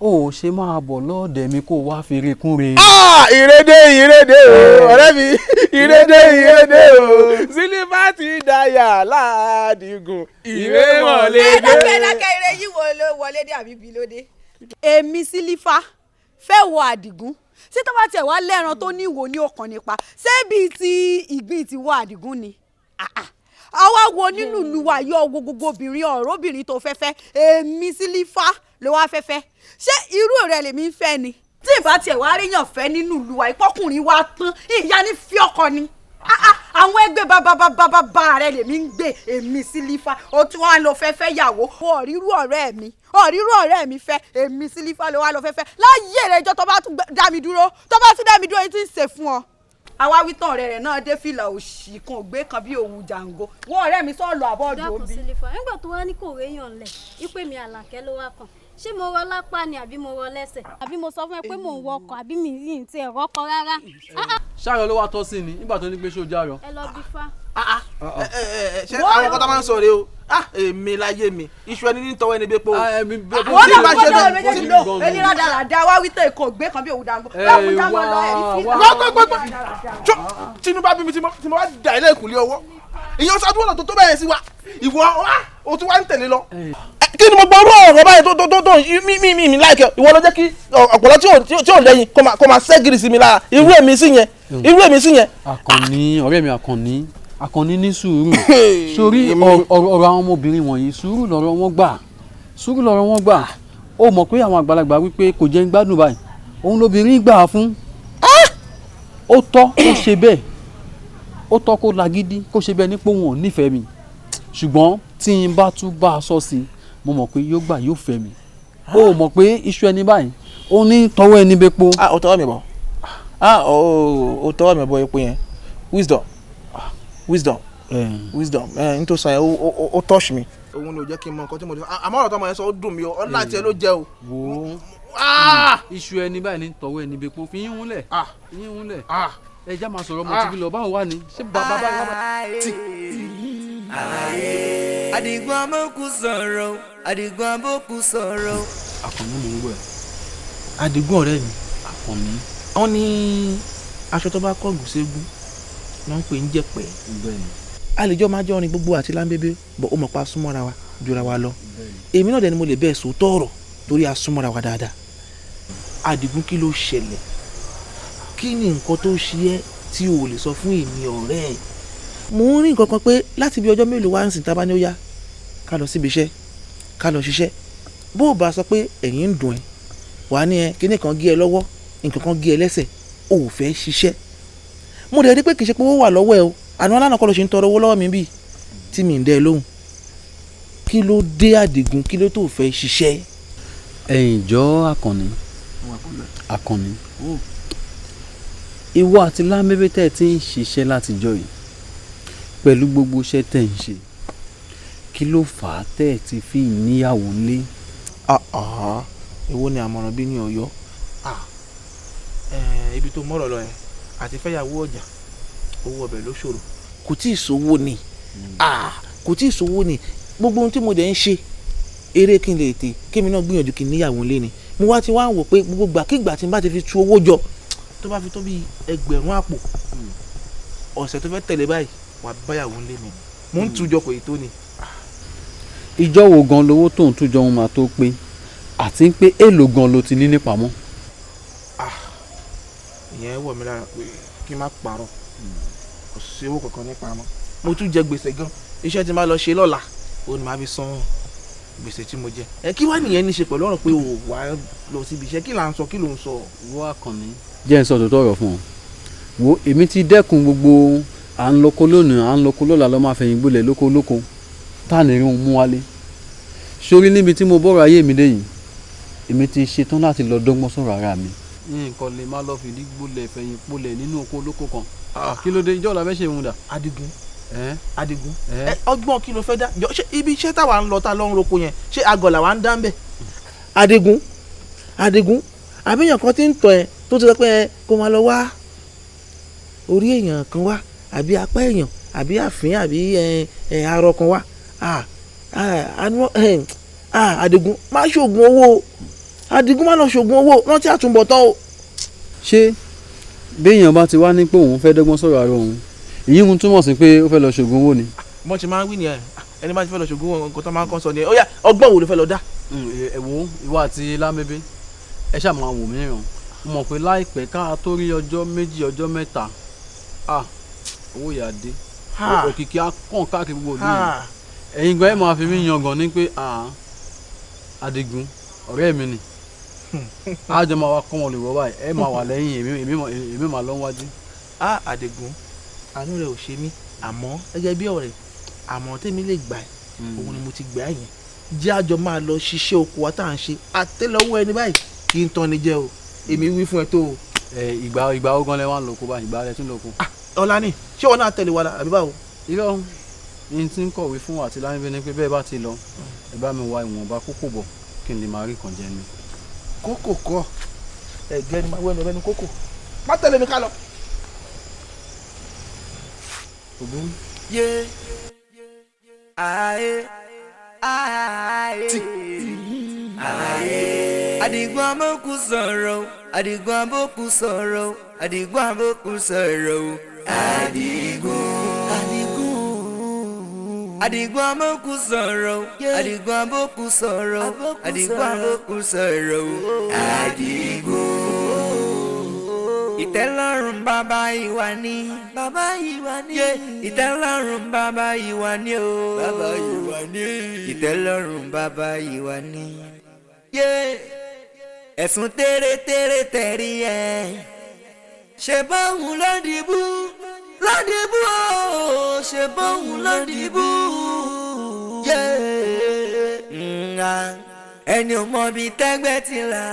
ó ṣe máa bọ̀ lọ́ọ̀dẹ̀ mi kó wá fi ire kún re. ìrèdè o ọ̀rẹ́ mi ìrèdè o Sílífà ti dáyà ládìgún ìrè wọlé dé. ẹ̀ẹ́dẹ́gbẹ̀ẹ́dẹ́gbẹ̀ ire yìí wọlé dé àbí bí lóde. èmi Sílífà fẹ́ wọ Àdìgún ṣé tó bá tiẹ̀ wá lẹ́ran tó ní ìwò ní ọkàn nípa ṣé bíi ti ìgbín ti wọ Àdìgún ni àwa wo nínú ìlú wa yọ gbogbo obìnrin ọ̀rọ̀bìnrin tó fẹ́fẹ́ èmi Sílífà ló wá fẹ́fẹ́ ṣé irú rẹ̀ lèmi ń fẹ́ ni tí ìbá tiẹ̀ wá ríyàn fẹ́ nínú ìlú wa ìpọ́kùnrin wa tán ìyá ní fi ọkọ ni àwọn ẹgbẹ́ bàbá rẹ̀ lèmi ń gbé èmi Sílífà ó tún wá lọ fẹ́fẹ́ yàwó ọ̀rírú ọ̀rẹ́ mi fẹ́ èmi Sílífà ló wá lọ fẹ́fẹ́ láyé rẹ̀ ìjọ tó bá tún dá mi dúró yìí tí ń ṣe fún ọ. àwa wítàn ọ̀rẹ́ rẹ̀ náà dé fìlà òṣì kan ògbé kan bí òwú jàǹgó wọ́n ọ̀rẹ́ mi sọ̀lọ̀ àbọ̀dù òbí. dákun Sílífà nígbà tó wá ní kò réyàn lẹ̀ wípé mi Àlàkẹ́ ló wá kàn ṣé mo rọ lápá ni àbí mo rọ lẹ́sẹ̀ àbí mo sọ fún ẹ pé mò ń wọkọ̀ àbí mi yìí ti ẹ̀rọ kọ rárá. ṣáàrọ̀ ló wá tọ́ sí ni nígbà tó ní pé ṣó járọ. ẹ lọ bí fá. ṣé àwọn kọ́tà máa ń sọ rẹ o èmi láyé mi iṣu ẹni ní tọwọ́ ẹni bẹ́ẹ̀ pọ̀. wọ́n náà wọ́n náà méjèèjì lò ẹni rádaràda wá wí tẹ̀ kó gbé kan bí òwú dàgbọ́ lọ́kùn jámọ́ lọ ẹ̀rí fílà. gbọ́gbọ́gbọ́ tinubu bí mi tí mo bá dà ilé ìkùlé ọwọ́ ìyẹn ṣáájú ọ̀nà tó bẹ̀rẹ̀ sí wa ìwọ o tún wá ń tẹ̀lé lọ. kí ni mo gbọ́ ọ̀rọ̀ ọ̀rọ̀ báyìí tó mi láìkẹ́ ìwọ ló jẹ́ kí ọ̀pọ̀lọ́ tí ò lẹ́yìn kó máa ṣẹ́gìrì sí mi lára irú èmi sí yẹn. Àkànní ọ̀rẹ́ mi Àkànní ní sùúrù sórí ọ̀rọ̀ àwọn ọmọbìnrin wọ̀nyí sùúrù lọ́rọ̀ wọn gbà ó mọ̀ pé àwọn àgbàlagbà wípé kò jẹ́ ń gbádùn báyìí òun lóbìnrin gbà á fún ó tọ́ kó ṣe bẹ́ẹ̀ ó tọ́ kó lagídí kó ṣe bẹ́ẹ̀ nípò wọn ò nífẹ̀ẹ́ mi ṣùgbọ́n tí n bá tún bá a sọ sí i mo mọ̀ pé yóò gbà yóò fẹ́ mi ó mọ̀ pé iṣu ẹni báyìí ó ní tọwọ́ ẹni bẹ́ẹ̀ po. ó tọwọ́ mi bọ̀ ó tọwọ́ mi bọ̀ epo yẹn wisdom n tó sọ yẹn ó touch mi. òun ni ò jẹ́ kí n mọ nǹkan tí mo lè sọ àmọ́ ọ̀rọ̀ tó mọ̀ yẹn sọ ó dùn mí o ọ̀la tiẹ̀ ló jẹ́ o. wo iṣu ẹni báyìí ní tọwọ́ ẹni bẹ́ẹ̀ po fi yín húnlẹ̀ ẹ já máa sọ̀rọ̀ ọmọ tìbí lọ báwo wà ní ṣé bàbá tí. Àdìgún abókù sọ̀rọ̀ Àdìgún abókù sọ̀rọ̀. Àkànní mò ń gbọ́ ẹ̀. Àdìgún ọ̀rẹ́ mi. Àkànní. wọ́n ní aṣọ tó bá kọ́gùn ségún wọ́n ń pè ń jẹ̀pẹ́. àlejò máa jọ ọrin gbogbo àti láńbébé bọ̀ ó mọ̀ pa súnmọ́ra wa jura wa lọ. èmi náà dẹ̀ ni mo lè bẹ́ẹ̀ sòótọ́ ọ̀rọ̀ torí a súnmọ́ra wa dáadáa. Àdìgún kí ló ṣẹlẹ̀ kí ni nǹkan tó ṣe ẹ́ tí o lè sọ fún èmi ọ̀rẹ́ ẹ̀. mo ń rí nǹkan kan pé láti bí ọjọ́ mélòó wá ń sìn tábà ní ó yá ká lọ síbi iṣẹ́ ká lọ ṣiṣẹ́ bó o bá sọ pé ẹ̀yìn ń dùn ẹ́ wà á ní ẹ kíní kan gé ẹ lọ́wọ́ nǹkan kan gé ẹ lẹ́sẹ̀ o ò fẹ́ ṣiṣẹ́. mo dẹ̀ rí pé kì í ṣe pé owó wà lọ́wọ́ ẹ o àná alánà kọ́ ló ṣe ń tọrọ owó lọ́wọ́ mi bíi tí mi ń dẹ́ ẹ lóhùn kí ló dé Àdìgún kí ló tó fẹ́ ṣiṣẹ́. ẹ̀yin jọ Àkànní ìwọ àti lámbébé tẹ́ ẹ ti ń ṣiṣẹ́ látijọ́ yìí pẹ̀lú gbogbo iṣẹ́ tẹ́ ń ṣe kí ló fà á tẹ́ ẹ ti fi níyàwó ńlé. èwo ni àmọ̀ràn bí ní Ọ̀yọ́ ibi tó mọ̀rọ̀ lọ yẹn àti fẹ́yàwó ọjà owó ọbẹ̀ ló ṣòro. kò tí ì sówó ni gbogbo ohun tí mo dẹ̀ ń ṣe eré kí n lè tè kémi náà gbìyànjú kí n níyàwó ńlé ni mo wá ti wá ń wò pé gbogbo gbàkigbà tí n bá ti fi tu owó jọ tó bá fi tó bí 1000 àpò ọ̀sẹ̀ tó fẹ́ tẹ̀lé báyìí wà báyàwó ńlé mi mo ń tújọ kò yìí tó ni. ìjọ wo gan lowó tó ń tújọ wọn máa tó pé àti pé èèlò gan ló ti ní nípamọ́. ìyẹn wọ̀ mí lára pé kí n má parọ́ kò sí owó kankan nípamọ́ mo tún jẹ gbèsè gan iṣẹ́ tí n bá lọ ṣe lọ́la ó ní máa fi san gbèsè tí mo jẹ. kí wàá nìyẹn ní ṣe pẹ̀lú ọ̀rọ̀ pé o wà á lọ síbi iṣẹ́ kí là ń sọ kí ló ń sọ. wọ́n Àkànní jẹ́ ń sọ tòótọ́ ọ̀rọ̀ fún ọ wo èmi ti dẹ́kun gbogbo à ń lọ́kọ́ lónìí à ń lọ́kọ́ lọ́la lọ́ máa fẹ̀yìn gbolẹ̀ lóko lóko tá à ní rí òun mú wálé sórí níbi tí mo bọ́rọ̀ ayé mi dé yìí èmi ti ṣetán láti lọ dọ́gbọ́n sọ̀rọ̀ ara mi. nǹkan lè má lọ fìdí gbolẹ̀ fẹ̀yìn gbolẹ̀ nínú oko olóko kan kí ló dé ìjọ́ la fẹ́ ṣe ìhun dà. Adigun ọgbọ́n kí ló fẹ́ dá ibi iṣẹ́ táwa ń lọ tá lọ ń roko yẹn ṣé àgọ̀ làwa ń dá ń bẹ̀. Adigun àbíyàn kan ti ń tọ̀ ẹ́ tó ti sọ pé kó máa lọ wá orí èèyàn kan wá àbí apá èèyàn àbí àfín àbí arọ kan wá Adigun má ṣoògùn owó Adigun má lọ ṣoògùn owó rántí àtúbọ̀tán o. ṣé béèyàn bá ti wá ní pé òun fẹ́ dọ́gbọ́n sọ̀rọ̀ ara òun èyí ń túmọ̀ sí pé ó fẹ́ lọ ṣoògùn owó ni. mo ti máa ń wí nìyẹn ẹni bá ti fẹ́ lọ ṣoògùn owó nǹkan tó máa ń kọ́ sọ nìyẹn ó yá ọgbọ́n wo ló fẹ́ lọ dá. ẹ̀wò ìwọ àti lámẹ́bí ẹ ṣáà máa wò mí ràn mo mọ̀ pé láìpẹ́ ká tó rí ọjọ́ méjì ọjọ́ mẹ́ta owó yà dé òkìkí á kàn káàkiri gbogbo ìlú yìí ẹ̀yin gan ẹ̀ máa fi mí yangàn ní pé Adigun ọ̀rẹ́ mi ni àjọ máa wá kọ́ wọn lè wọ́ báyìí ẹ máa wà lẹ́yìn èmi máa lọ wájú. Adigun àánú rẹ ò ṣe mí àmọ́ gẹ́gẹ́ bí ọ̀rẹ́ àmọ́ tèmi lè gbà ẹ́ òun ni mo ti gbà ẹ́ yẹn jẹ́ àjọ máa lọ ṣiṣẹ́ oko wa tá à ń ṣe àtẹ́lẹwọ́ ẹni báyìí kí n tán ni jẹ́ o èmi wí fún ẹ tó o. ìgbà ogan lẹ wà ń lóko báyìí ìgbà rẹ tún lóko. ọ̀la ni ṣé wọn náà tẹ̀lé wa la àbí báwo. irọ́ ní ti ń kọ̀wé fún àti láyé ní pé bẹ́ẹ̀ bá ti lọ ẹ bá mi wá ìwọ̀nba kókò bọ̀ kí n lè máa rí kan jẹ ni. kókò kọ ẹgbẹ́ ni máa wẹ́nu ọ̀rẹ́ ni kókò má tẹ̀lé mi ká lọ. Yeah. Aye. Adigun aboku sọ̀rọ̀, Adigun aboku sọ̀rọ̀, Adigun aboku sọ̀rọ̀, Adigun aboku sọ̀rọ̀, Adigun aboku sọ̀rọ̀, Adigun aboku sọ̀rọ̀, Adigun. Ìtẹ́lọ́rùn bàbá ìwà ni. Bàbá ìwà ni. Ìtẹ́lọ́rùn bàbá ìwà ni o. Bàbá ìwà ni. Ìtẹ́lọ́rùn bàbá ìwà ni. Ẹ̀sùn tẹ́rẹ́tẹ́rẹ́ tẹ̀rí ẹ̀. Ṣé báwọn ló dìbò? Ló dìbò o. Ṣé báwọn ló dìbò? Ẹni ò mọ bí tẹ́gbẹ́ ti là.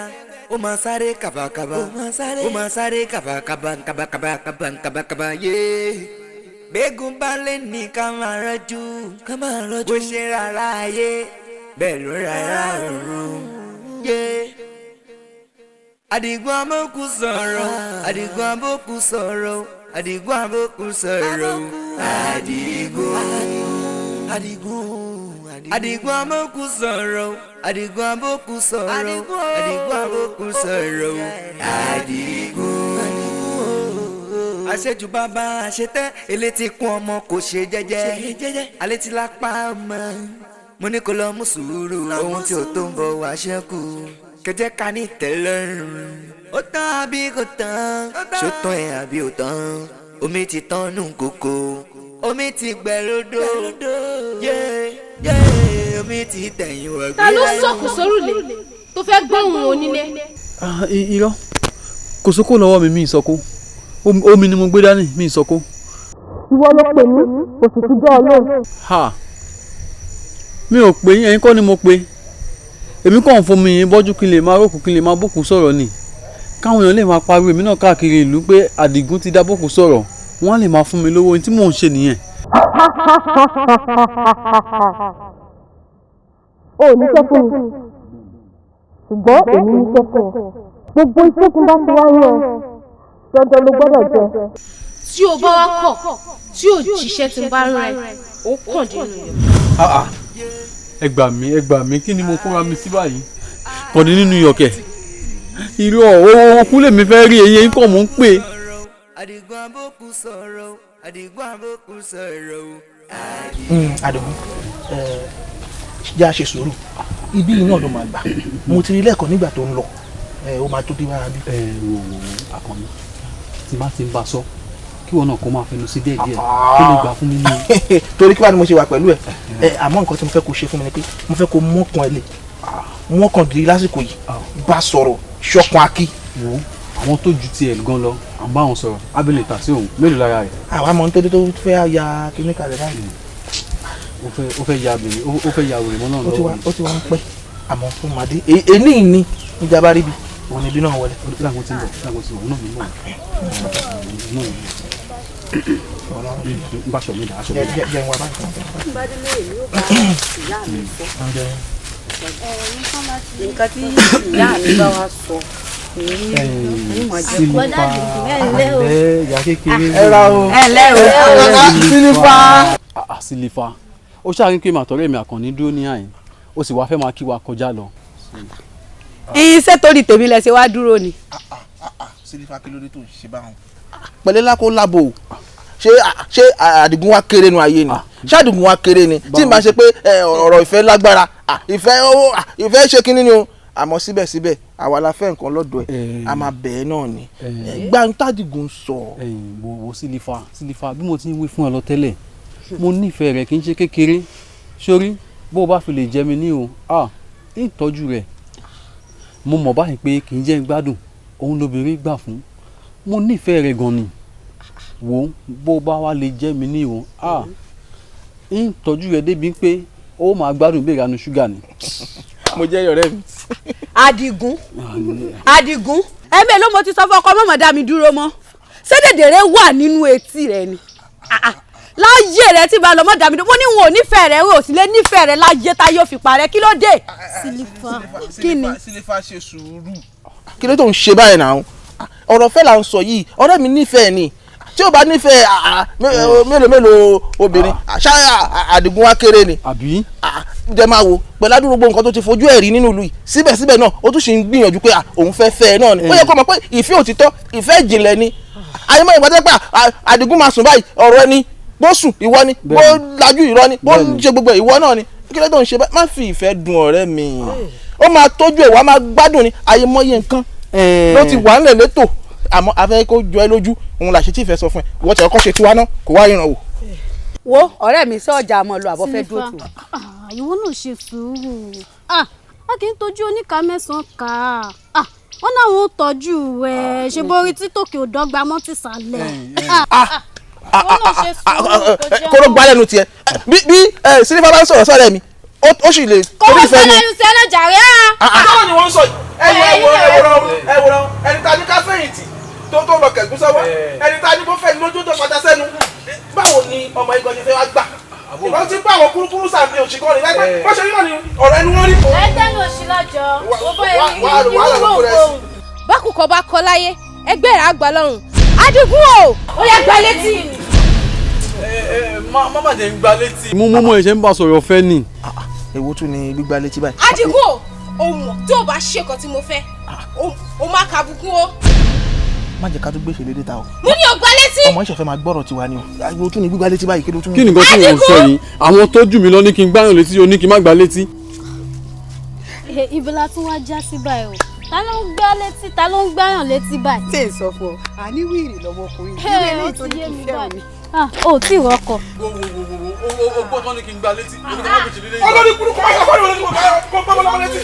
Ó máa sáré kàbàkàbà, ó máa sáré kàbàkàbà, kàbàkàbà, Gbégun balẹ̀ ní ká máa rọ́jú, bó ṣe rárá ayé, bẹ́ẹ̀ ló rárá ọ̀run, Adigun aboku sọ̀rọ̀, Adigun aboku sọ̀rọ̀, Adigun aboku sọ̀rọ̀, Adigun aboku sọ̀rọ̀, Adigun aboku sọ̀rọ̀, Adigun aboku sọ̀rọ̀, Adigun. Àṣejù bàbá àṣetẹ́ elétí kún ọmọ kò ṣe jẹ́jẹ́ alétí lápá ọmọ mo ní kó lọ mú sùúrù ohun tí ò tó ń bọ̀ wá ṣẹ́kù kẹjẹ ká ní tẹ́lọ́rùn. Ó tán àbí kò tán ṣó tán ẹ̀ àbí ò tán omi ti tán nù kókó omi ti gbẹ lódò omi ti tẹ̀yìn wọ̀gbẹ́. Ta ló sọ̀kù sórùlé tó fẹ́ gbóhùn onílé? Irọ́ kò sóko lọ́wọ́ mi ìsọkó omi ni mo gbé dání mi ìsọkó. Ìwọ ló pè mí kò sì ti jẹ́ ọlọ́run. Mi ò pè yín ẹ̀yin kọ́ ni mo pè èmi kàn ń fomi yín bọ́jú kí n lè máa rókù kí n lè máa bókù sọ̀rọ̀ ni káwọn èèyàn lè máa pariwo èmi náà káàkiri ìlú pé Àdìgún ti dá bókù sọ̀rọ̀ wọ́n á lè máa fún mi lówó ohun tí mò ń ṣe nìyẹn. O ò ní ṣe fún mi ṣùgbọ́n èmi ní ṣe fún ọ gbogbo iṣẹ́ tí n bá ti wáyé ẹ dandan ló gbọ́dọ̀ jẹ. Tí o bá wá kọ̀ tí o jíṣẹ́ tí n bá rán ẹ ó kàn dé nínú yọ. Ẹ gbà mí kí ni mo kóra mi sí báyìí kàn dé nínú yọkẹ irọ́ òkú lèmi fẹ́ rí eyín kàn mò ń pè. Adigun aboku sọ̀rọ̀, Adigun aboku sọ̀rọ̀. Adigun jẹ́ àṣẹ sùúrù ibi yìí náà ló máa gbà mo ti rí lẹ́ẹ̀kan nígbà tó ń lọ ó máa tó dé wá bí. Àkànní tí bá ti ń bá sọ kí wọn náà kó máa fẹnu sí díẹ̀díẹ̀ kó lè gbà fún mi ní. torí kí wàá ni mo ṣe wà pẹ̀lú ẹ̀ àmọ́ nǹkan tí mo fẹ́ kó ṣe fún mi ni pé mo fẹ́ kó mọ́kàn ẹ̀ lè mọ́kàn gírí lásìkò yìí bá sọ̀rọ̀ ṣọkan akí àwọn tó ju tiẹ̀ gan lọ à ń bá wọn sọ̀rọ̀ abẹ́lẹ̀ tà sí òun mélòó lára rẹ̀. àwa mọ̀ nítorí tó fẹ́ ya kíní kalẹ̀ báyìí. ó fẹ́ ya bèrè ó fẹ́ ya wèrè mọ́ náà lọ́wọ́. ó ti wá ń pẹ́ àmọ́ fún màdé èní ni níjàmbá ríbi òun níbí náà wọlé. láwọn tí ń bọ̀ náà ní mọ̀ n bá aṣọ mi dà aṣọ mi dà. jẹ́ wá báyìí. nǹkan tí ìyá mi bá wa sọ Sílífà alẹ́ ìyá kékeré Sílífà. Sílífà ó ṣáà rí pé màtọ́rẹ́ mi àkànní dúró ní àyìn ó sì wá fẹ́ máa kí wa kọjá lọ. iṣẹ́ torí tèmi lẹ ṣe wá dúró ni. Sílífà kí ló dé tó ṣe báwọn. pẹ̀lẹ́ lákó lábò ṣé Àdìgún wa kéré nu ayé ni ṣé Àdìgún wa kéré ni tí n bá ṣe pé ọ̀rọ̀ ìfẹ́ lágbára ìfẹ́ ṣe kínní ni o àmọ́ síbẹ̀síbẹ̀ àwa la fẹ́ nǹkan lọ́dọ̀ ẹ̀ a máa bẹ̀ ẹ́ náà ni gbàǹtàdìgún sọ. wo Sílífà bí mo ti ń wí fún ẹ lọ tẹ́lẹ̀ mo nífẹ̀ẹ́ rẹ̀ kì í ṣe kékeré sórí bó o bá fi lè jẹ mi ní o ń tọ́jú rẹ̀ mo mọ̀ báyìí pé kì í jẹ́ gbádùn òun lóbìnrin gbà fún mo nífẹ̀ẹ́ rẹ̀ gan ni wo bó o bá wá lè jẹ́ mi ní o ń tọ́jú rẹ̀ débi pé ó máa gbádùn bí ìranu ṣúgà ni. mo jẹ́ ọ̀rẹ́ mi. Àdìgún ẹ̀mí ló mo ti sọ fún ọkọ mọ̀mọ́ dá mi dúró mọ́ ṣédèdèrè wà nínú etí rẹ ni láyé rẹ tí ba lọ mọ́ dá mi dúró mo ní wọn ò nífẹ̀ẹ́ rẹ ò sì lè nífẹ̀ẹ́ rẹ láyé tá yóò fi parẹ́ kí ló dé. Sílífà kí ni. Sílífà ṣe sùúrù. kí ló tó ń ṣe báyìí náà ọ̀rọ̀ fẹ́ là ń sọ yìí ọ̀rẹ́ mi nífẹ̀ẹ́ ni tí o bá nífẹ̀ẹ́ mélòó obìnrin ṣáà Àdìgún wa kéré ni. àbí. jẹ́ máa wo pẹ̀lú àdúgbò nǹkan tó ti fojú ẹ̀ rí nínú ìlú yìí síbẹ̀síbẹ̀ náà ó tún ṣì ń gbìyànjú pé òun fẹ́ fẹ́ ẹ náà ni ó yẹ kó mọ̀ pé ìfẹ́ òtítọ́ ìfẹ́ ìjìnlẹ̀ ni àyèmọ́ ìgbà tẹ́ pé Àdìgún máa sùn báyìí ọ̀rọ̀ ẹni bó sùn ìwọ ni bó lajú ìrọ́ ni bó ṣe gbogbo ìwọ náà ni kí ló tó ń ṣe báyìí má fi ìfẹ́ dùn ọ̀rẹ́ mi ó máa tọ́jú ẹ̀ wá máa gbádùn ni àyèmọ́yé nǹkan ló ti wà ńlẹ̀ létò àmọ́ afẹ́ kó jọ ẹ lójú òun làṣẹ tí ìfẹ́ sọ fún ẹ wọ́n tẹ̀ ọkọ́ ṣe tiwa náà kò wá ìràn wò. wo ọ̀rẹ́ mi sọ ọjà àmọ́ lọ àbọ̀ fẹ́ dúró tù. ìwọ náà ṣe sùúrù a kì í tọ́jú oníka mẹ́sàn-án ká wọn náà wọn ò tọ́jú ẹ ṣe borí títòkè òdọ́gba mọ́ ti sàlẹ̀. kóró gbá lẹ́nu tiẹ̀ bí Sílífà bá ń sọ̀rọ̀ sọ́ọ̀rẹ́ mi ó sì lè torí ìfẹ́ ni. kọ́wọ́ sẹ́lẹ̀ sẹ́lẹ̀ jàre á. báwo ni wọ́n ń sọ yìí ẹ̀wòrán ẹni tá a ní ká fẹ̀yìntì tó lọ kẹ̀gbọ́n sọ́wọ́ ẹni tá a ní kó fẹ́ lójú tó padà sẹ́nu báwo ni ọmọ igan ṣe fẹ́ wá gbà ìbọn tí bá àwọn kúrúkúrú sàmì òṣìkọ́ ni lẹ́gbẹ́ bó ṣe rí náà ni ọ̀rọ̀ ẹnu wọn rí. ẹgbẹ́ ní òṣì lọ́jọ́ owó ìwúwo. bákùkọ bá kọ láyé ẹgbẹ́ rẹ̀ á gbà lọ́rùn Àdìgún o ó yẹ gbà létí. má jẹ́ ń gbá létí. mú ẹ̀ṣẹ̀ ń bá sọ̀rọ̀ fẹ́ ni. èwo tún ni gbígbá létí báyìí. Àdìgún o mọ̀ tí o bá ṣe nǹkan tí mo fẹ́ o má kàbùkù o. má jẹ́ ká tún gbèsè lédè ta o. mo ní o gbá létí. ọmọ ìṣẹ̀fẹ̀ máa gbọ́rọ̀ tiwa ni o. èwo tún ni gbígbá létí báyìí kí ló tún. kí ni nǹkan tí wọ́n sọ yìí àwọn tó jù mí lọ ní kí n gbáyàn létí o ní kí n má gbá létí. ibi la tún wá já sí báyìí o ta ló ń gbá létí ta ló ń gbáyàn létí báyìí. ṣé ń sọ fún ọ àní wíìrì lọ́wọ́ ọkùnrin ó ti yé mi báyìí ó tí ì rọkọ. o gbọ́ tán ní kí n gbá létí. olórí kúrúkú máa ń sọ fún ìwé kó gbọ́ lọ́wọ́ létí.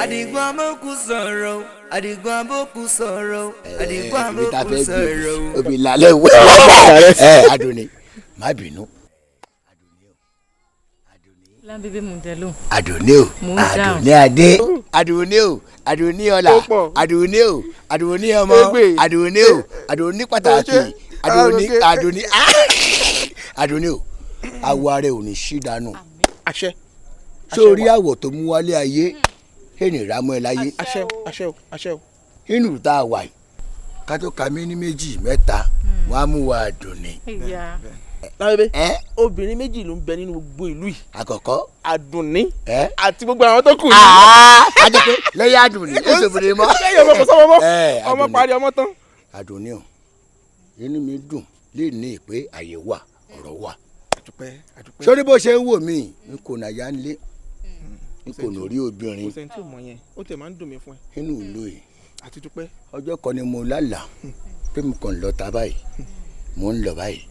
Àdìgún àbókù sọ̀rọ̀ Àdìgún àbókù sọ̀rọ̀ Àdìgún àbókù sọ̀rọ̀. obì lálẹ́ wẹ́ Adùnní má bínú. lábẹ́bẹ́ mò ń tẹ lóhùn. Adùnní o Adùnní adé Adùnní o Adùnní ọlá Adùnní o Adùnní ọmọ Adùnní o Adùnní pàtàkì Adùnní o awọ ara ò ní sí dànù. àṣẹ. sórí àwọ̀ tó mú wálé ayé ènìyàn rámọ́ ẹ láyé. àṣẹ o. inú tá a wà yìí ká tó ka mí ní méjì mẹ́ta wọ́n á mú wa Adùnní. lábẹ́bẹ́ obìnrin méjì ló ń bẹ nínú gbogbo ìlú yìí. àkọ́kọ́ Àdùnní àti gbogbo àwọn tó kù ní. a jẹ́ pé lẹ́yìn Àdùnní èso obìnrin mọ́. lẹ́yìn ọmọ kò sọ́mọ́ mọ́ ọmọ parí ọmọ tán. Àdùnní o inú mi dùn lè ní ìpè àyè wà ọ̀rọ̀ wà. sórí bó ṣe ń wò mí n kò nà ya ń lé n kò nà rí obìnrin. kò sẹ́ni tí ò mọ̀ yẹn ó tẹ̀ máa ń dùn mí fún ẹ. inú ìlú yìí àti dúpẹ́. ọjọ́ kan ni mo lálàá pé mo kàn lọ ta báyìí mo ń lọ báyìí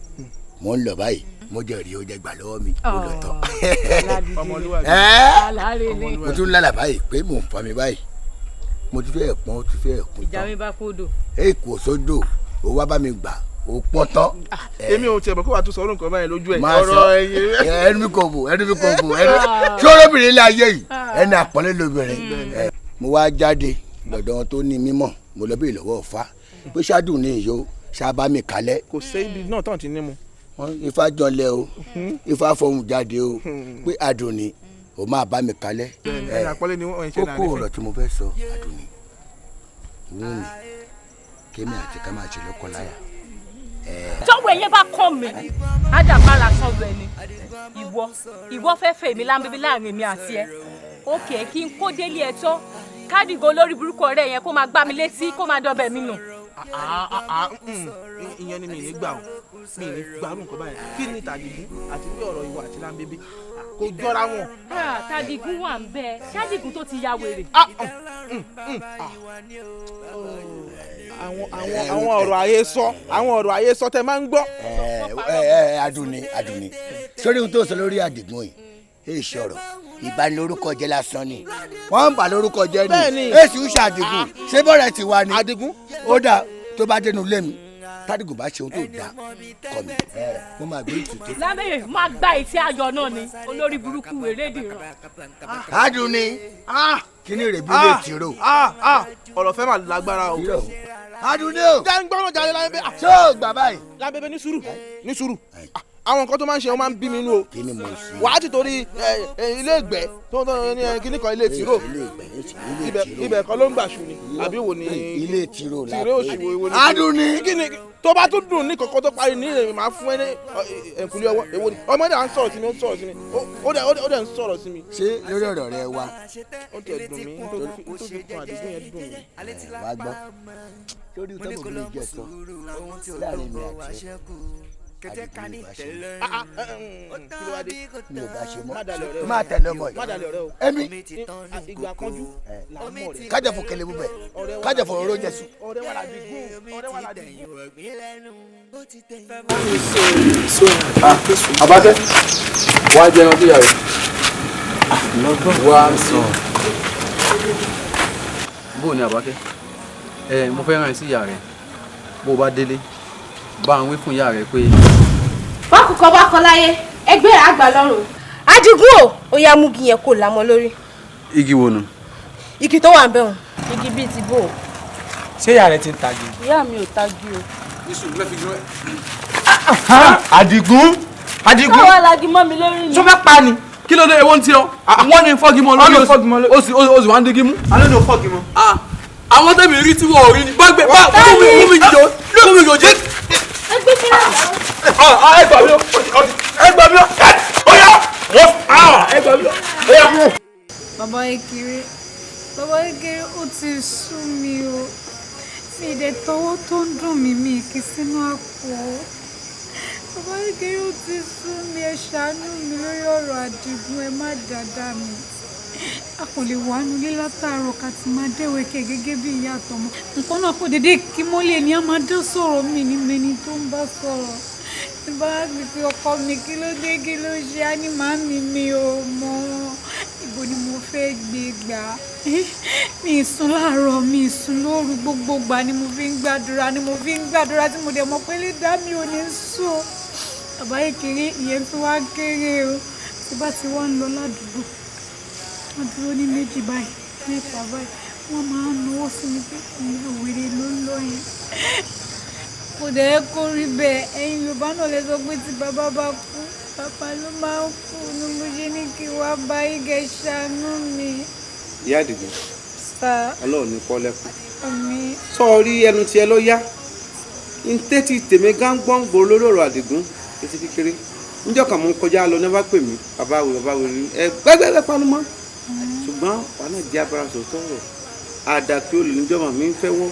mo ń lọ báyìí mo jẹ́ rí o jẹ́ gbà lọ́wọ́ mi Oh. mo lọ tán. Ọmọlúwàbí. mo tún lálà báyìí pé mò ń fa mi báyìí mo ti fẹ́ pọ́n ó ti fẹ́ kún Ìjà mi bá kódò. èkó sódò ó wá bá mi gbà ó pọ́n tán. èmi ò tiẹ̀ mọ̀ kó wàá tún sọ orúkọ báyìí lójú ẹ̀ máa sọ ọ̀rọ̀ ẹ̀yìn. ẹnu mi kò bò ẹnu mi kò bò ẹnu tí olóbìnrin ilé ayé yìí ẹni àpọ́nlé lóbìnrin. mo wá jáde lọ́dọ̀ wọn tó ní mímọ̀ mo lọ bí ìlọ́wọ́ ọ̀fà pé ṣáàdùn ní ìyó ṣáàbá mi kalẹ̀. kò sí ibi náà tán ti ní mu. ifá jọlẹ o ifá fọhùn jáde o pé Àdùnní o máa bá mi kalẹ̀. ẹni àpọ́nlé ni wọ́n ń ṣe náà kókó ọ̀rọ̀ tí mo fẹ́ sọ Àdùnní wọ́n mi kémi àti ká máa ṣe lọ́kọ láya. tọ́wọ́ ẹ̀yẹ bá kàn mí ádàbára sọ̀rọ̀ ẹni ìwọ fẹ́ fẹ́ mi láńbíbí láàrin mi àti ẹ òkè kí n kó délé ẹ tán kádìgò lórí burúkú ọ̀rẹ́ yẹn kó máa gbá mi létí kó máa dọ̀bẹ̀ mi nù. ìyẹn ni mi ní gbà ó mi ní gbàrú nǹkan báyìí kí ni Tàdìgún àti bí ọ̀rọ̀ ìwà àti láńbíbí kò jọra wọn. Tàdìgún wà ń bẹ Tàdìgún tó ti ya wèrè. àwọn ọ̀rọ̀ àhesọ tẹ máa ń gbọ́. Àdùnní sórí ohun tó sọ lórí Àdìgún yìí èyí sọ̀rọ̀ ìbanilórúkọ jẹ́ lásán ni wọ́n ń bà lórúkọ jẹ́ ni èsì ń ṣe Àdìgún ṣé bọ́ọ̀rẹ̀ ti wá ni ó dà tó bá dénú lé mi Tàdìgún bá ṣe ohun tó dà kọ mi mo máa gbé ìtútù. lábẹ́yẹ̀ máa gba ìtí ayọ̀ náà ni olórí burúkú wèrè dìran. Àdùnní kí ni rèébí lè tìrò. ọ̀rọ̀ fẹ́ máa lágbára o. Àdùnní o. jẹ́ ń gbọ́dọ̀ jáde lábẹ́bẹ́. ṣé o gbà báyìí. lábẹ́bẹ́ ní sùúrù àwọn nǹkan tó máa ń ṣe wọn máa ń bí mi nú o. kí ni mo ṣe. wàá ti torí ilé ìgbẹ́ tó ní kíní kan ilé tìró ibẹ̀ kan ló ń gbà ṣù ni àbí wo ni ilé tìró la òṣùwò ni. Àdùnní. kíni tó bá tún dùn ní kọ̀kọ́ tó parí ní ìrìn máa fún ẹ ní ẹ̀kúlé ọwọ́ èwo ni ọmọdé à ń sọ̀rọ̀ sí mi ó ń sọ̀rọ̀ sí mi ó dẹ̀ ń sọ̀rọ̀ sí mi. ṣé lórí ọ̀rọ̀ rẹ wa. ó tẹ̀ dùn mí tó fi kún Àdìgún yẹn dùn mí. wàá gbọ́ lórí tọ́mọ̀ mi lè jẹ sọ láàrin mi àti Àdìgún mi ò bá ṣe mi ò bá ṣe mọ́ má tẹ̀lé ọmọ yìí ẹ̀mí ìgbà kanjú làmọ́ rẹ̀ kájà fún kẹlẹ́ bú bẹ̀ kájà fún ọ̀rọ̀ jẹ̀sùn. ọ̀rẹ́ wà Ládìgún ọ̀rẹ́ wà Ládìgún. Àbákẹ́ wàá jẹ ẹran tó yà rẹ̀ wàá sọ. bó ni Àbákẹ́ mo fẹ́ rán ẹ sí ìyá rẹ̀ bó o bá délé bá ń wí fún ìyá rẹ̀ pé. bákùkọ bá kọ láyé ẹgbẹ́ àgbà lọ́rùn. Àdìgún ó yá mú igi yẹn kó lámọ́ lórí. igi wo nu. igi tó wà ń bẹ̀ wọ̀n igi bíi ti bò. ṣé ìyá rẹ ti ń tagi. ìyá mi ò tagi o. Àdìgún. káwa lagi mọ́ mi lórí ni. tó fẹ́ pa ni. kí ló dé ewo ń tí ọ wọ́n ní fọ́gi mọ́ lórí o sì wá ń dígí mú. alẹ́ ní o fọ́gi mọ́. àwọn tẹ̀mí rí tí wọ́n ò rí ni bá gbé mú mi jò jẹ́. ẹgbẹ́ kí ló dé. ẹ gbà mí o ẹ gbà mí o ó yá ẹ gbà mí o ó yá. bàbá Ekere ó ti sú mi o mi ì dẹ̀ tọwọ́ tó ń dùn mí kì í sínú àpò bàbá Ekere ó ti sú mi ẹ ṣàánú mi lórí ọ̀rọ̀ Àdìgún ẹ má dáadáa mi a kò lè wà nulẹ̀ látàárọ̀ ká ti máa déwé ké gẹ́gẹ́ bí ìyá àtọmọ nǹkan náà kò dédé kí mọ́lẹ̀ ní a máa dé sọ̀rọ̀ mi ní mẹ́ni tó ń bá sọ̀rọ̀ bá mi fi ọkọ mi kí ló dé kí ló ṣe á ní màmí mi ò mọ ibo ni mo fẹ́ gbé gbà mi ì sùn láàárọ̀ mi ì sùn lóru gbogbo gbà ni mo fi ń gbàdúrà tí mo dẹ̀ mọ̀ pé lè dá mi ò ní sùn bàbá Ekere ìyẹn tí wàá kéré o tí bá ti wá ń lọ ládùúgbò wọ́n dúró ní méjì báyìí mẹ́ta báyìí wọ́n máa ń náwó sí mi pé ìyá òwèrè ló ń lọ yẹn kò dẹ̀ kó rí bẹ́ẹ̀ ẹ̀yin Yorùbá náà lè sọ pé tí bàbá bá kú bàbá ló máa ń kú ní mo ṣe ní kí wá bá igi ṣàánú mi. ìyá Àdìgún Ọlọ́run ní kọ́ lẹ́kùn àmín. sọ́ọ̀rí ẹnu tiẹ̀ ló yá ń tẹ́tí tèmi gángbọ́n gbòòrò lórí ọ̀rọ̀ Àdìgún etí kékeré níjọ́ kan mò ń kọjá lọ ní wá pè mí bàbá wo rí ẹ gbẹgbẹgbẹ panumọ́ ṣùgbọ́n wà náà jẹ́ abara sòótọ́ rọ̀ àdàpé olè níjọba mi ń fẹ́ wọ́n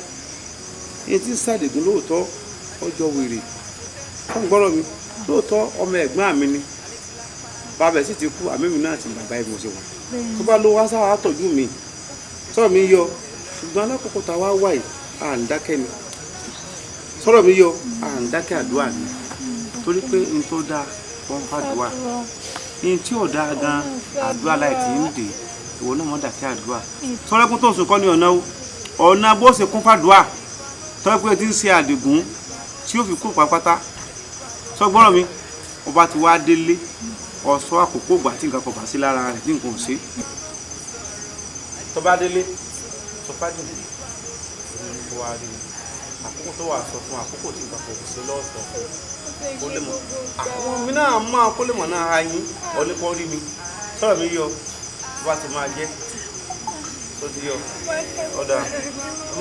ẹni tí sàdégún lóòótọ́ ọjọ́ wèrè fún gbọ́rọ̀ mi lóòótọ́ ọmọ ẹ̀gbọ́n mi ni bàbá ẹ̀ sì ti kú àmì mi náà ti bàbá ẹ̀ mo ṣe wà tó bá ló wá sáwà tọ́jú mi sọ̀rọ̀ mi yọ ṣùgbọ́n alákòókò tá a wá wà yìí à ń dákẹ́ ni sọ̀rọ̀ mi yọ à ń dákẹ́ àdúrà ni torí pé n tó dáa kún fàdúrà ní tí ò dáa gan àdúrà láì tí ń dè ìwọ náà mọ̀ dàkẹ́ àdúrà sọ́rẹ́kún tó ń sùn kọ́ ní ọ̀nà bó ṣe kún fàdúrà tọ́jú pé tí ń ṣe Àdìgún tí ó fi kú pápátá sọgbọ́rọ̀ mi ọba ti wá délé ọ̀ṣọ́ àkókò ìgbà tí nǹkan kan bá sí lára rẹ̀ tí nǹkan ò sí tọ́ba délé sọ fájìlì tó wá rí àkókò tó wà sọ fún àkókò tí nǹkan kan kò sí lọ́ọ̀sọ̀ fún kó lè mọ̀ àwọn mi náà máa kó lè mọ̀ náà ara yín ọ̀lẹ́kọ̀ rí mi sọ̀rọ̀ mi yọ bá ti máa jẹ́ tó ti yọ ọ̀dà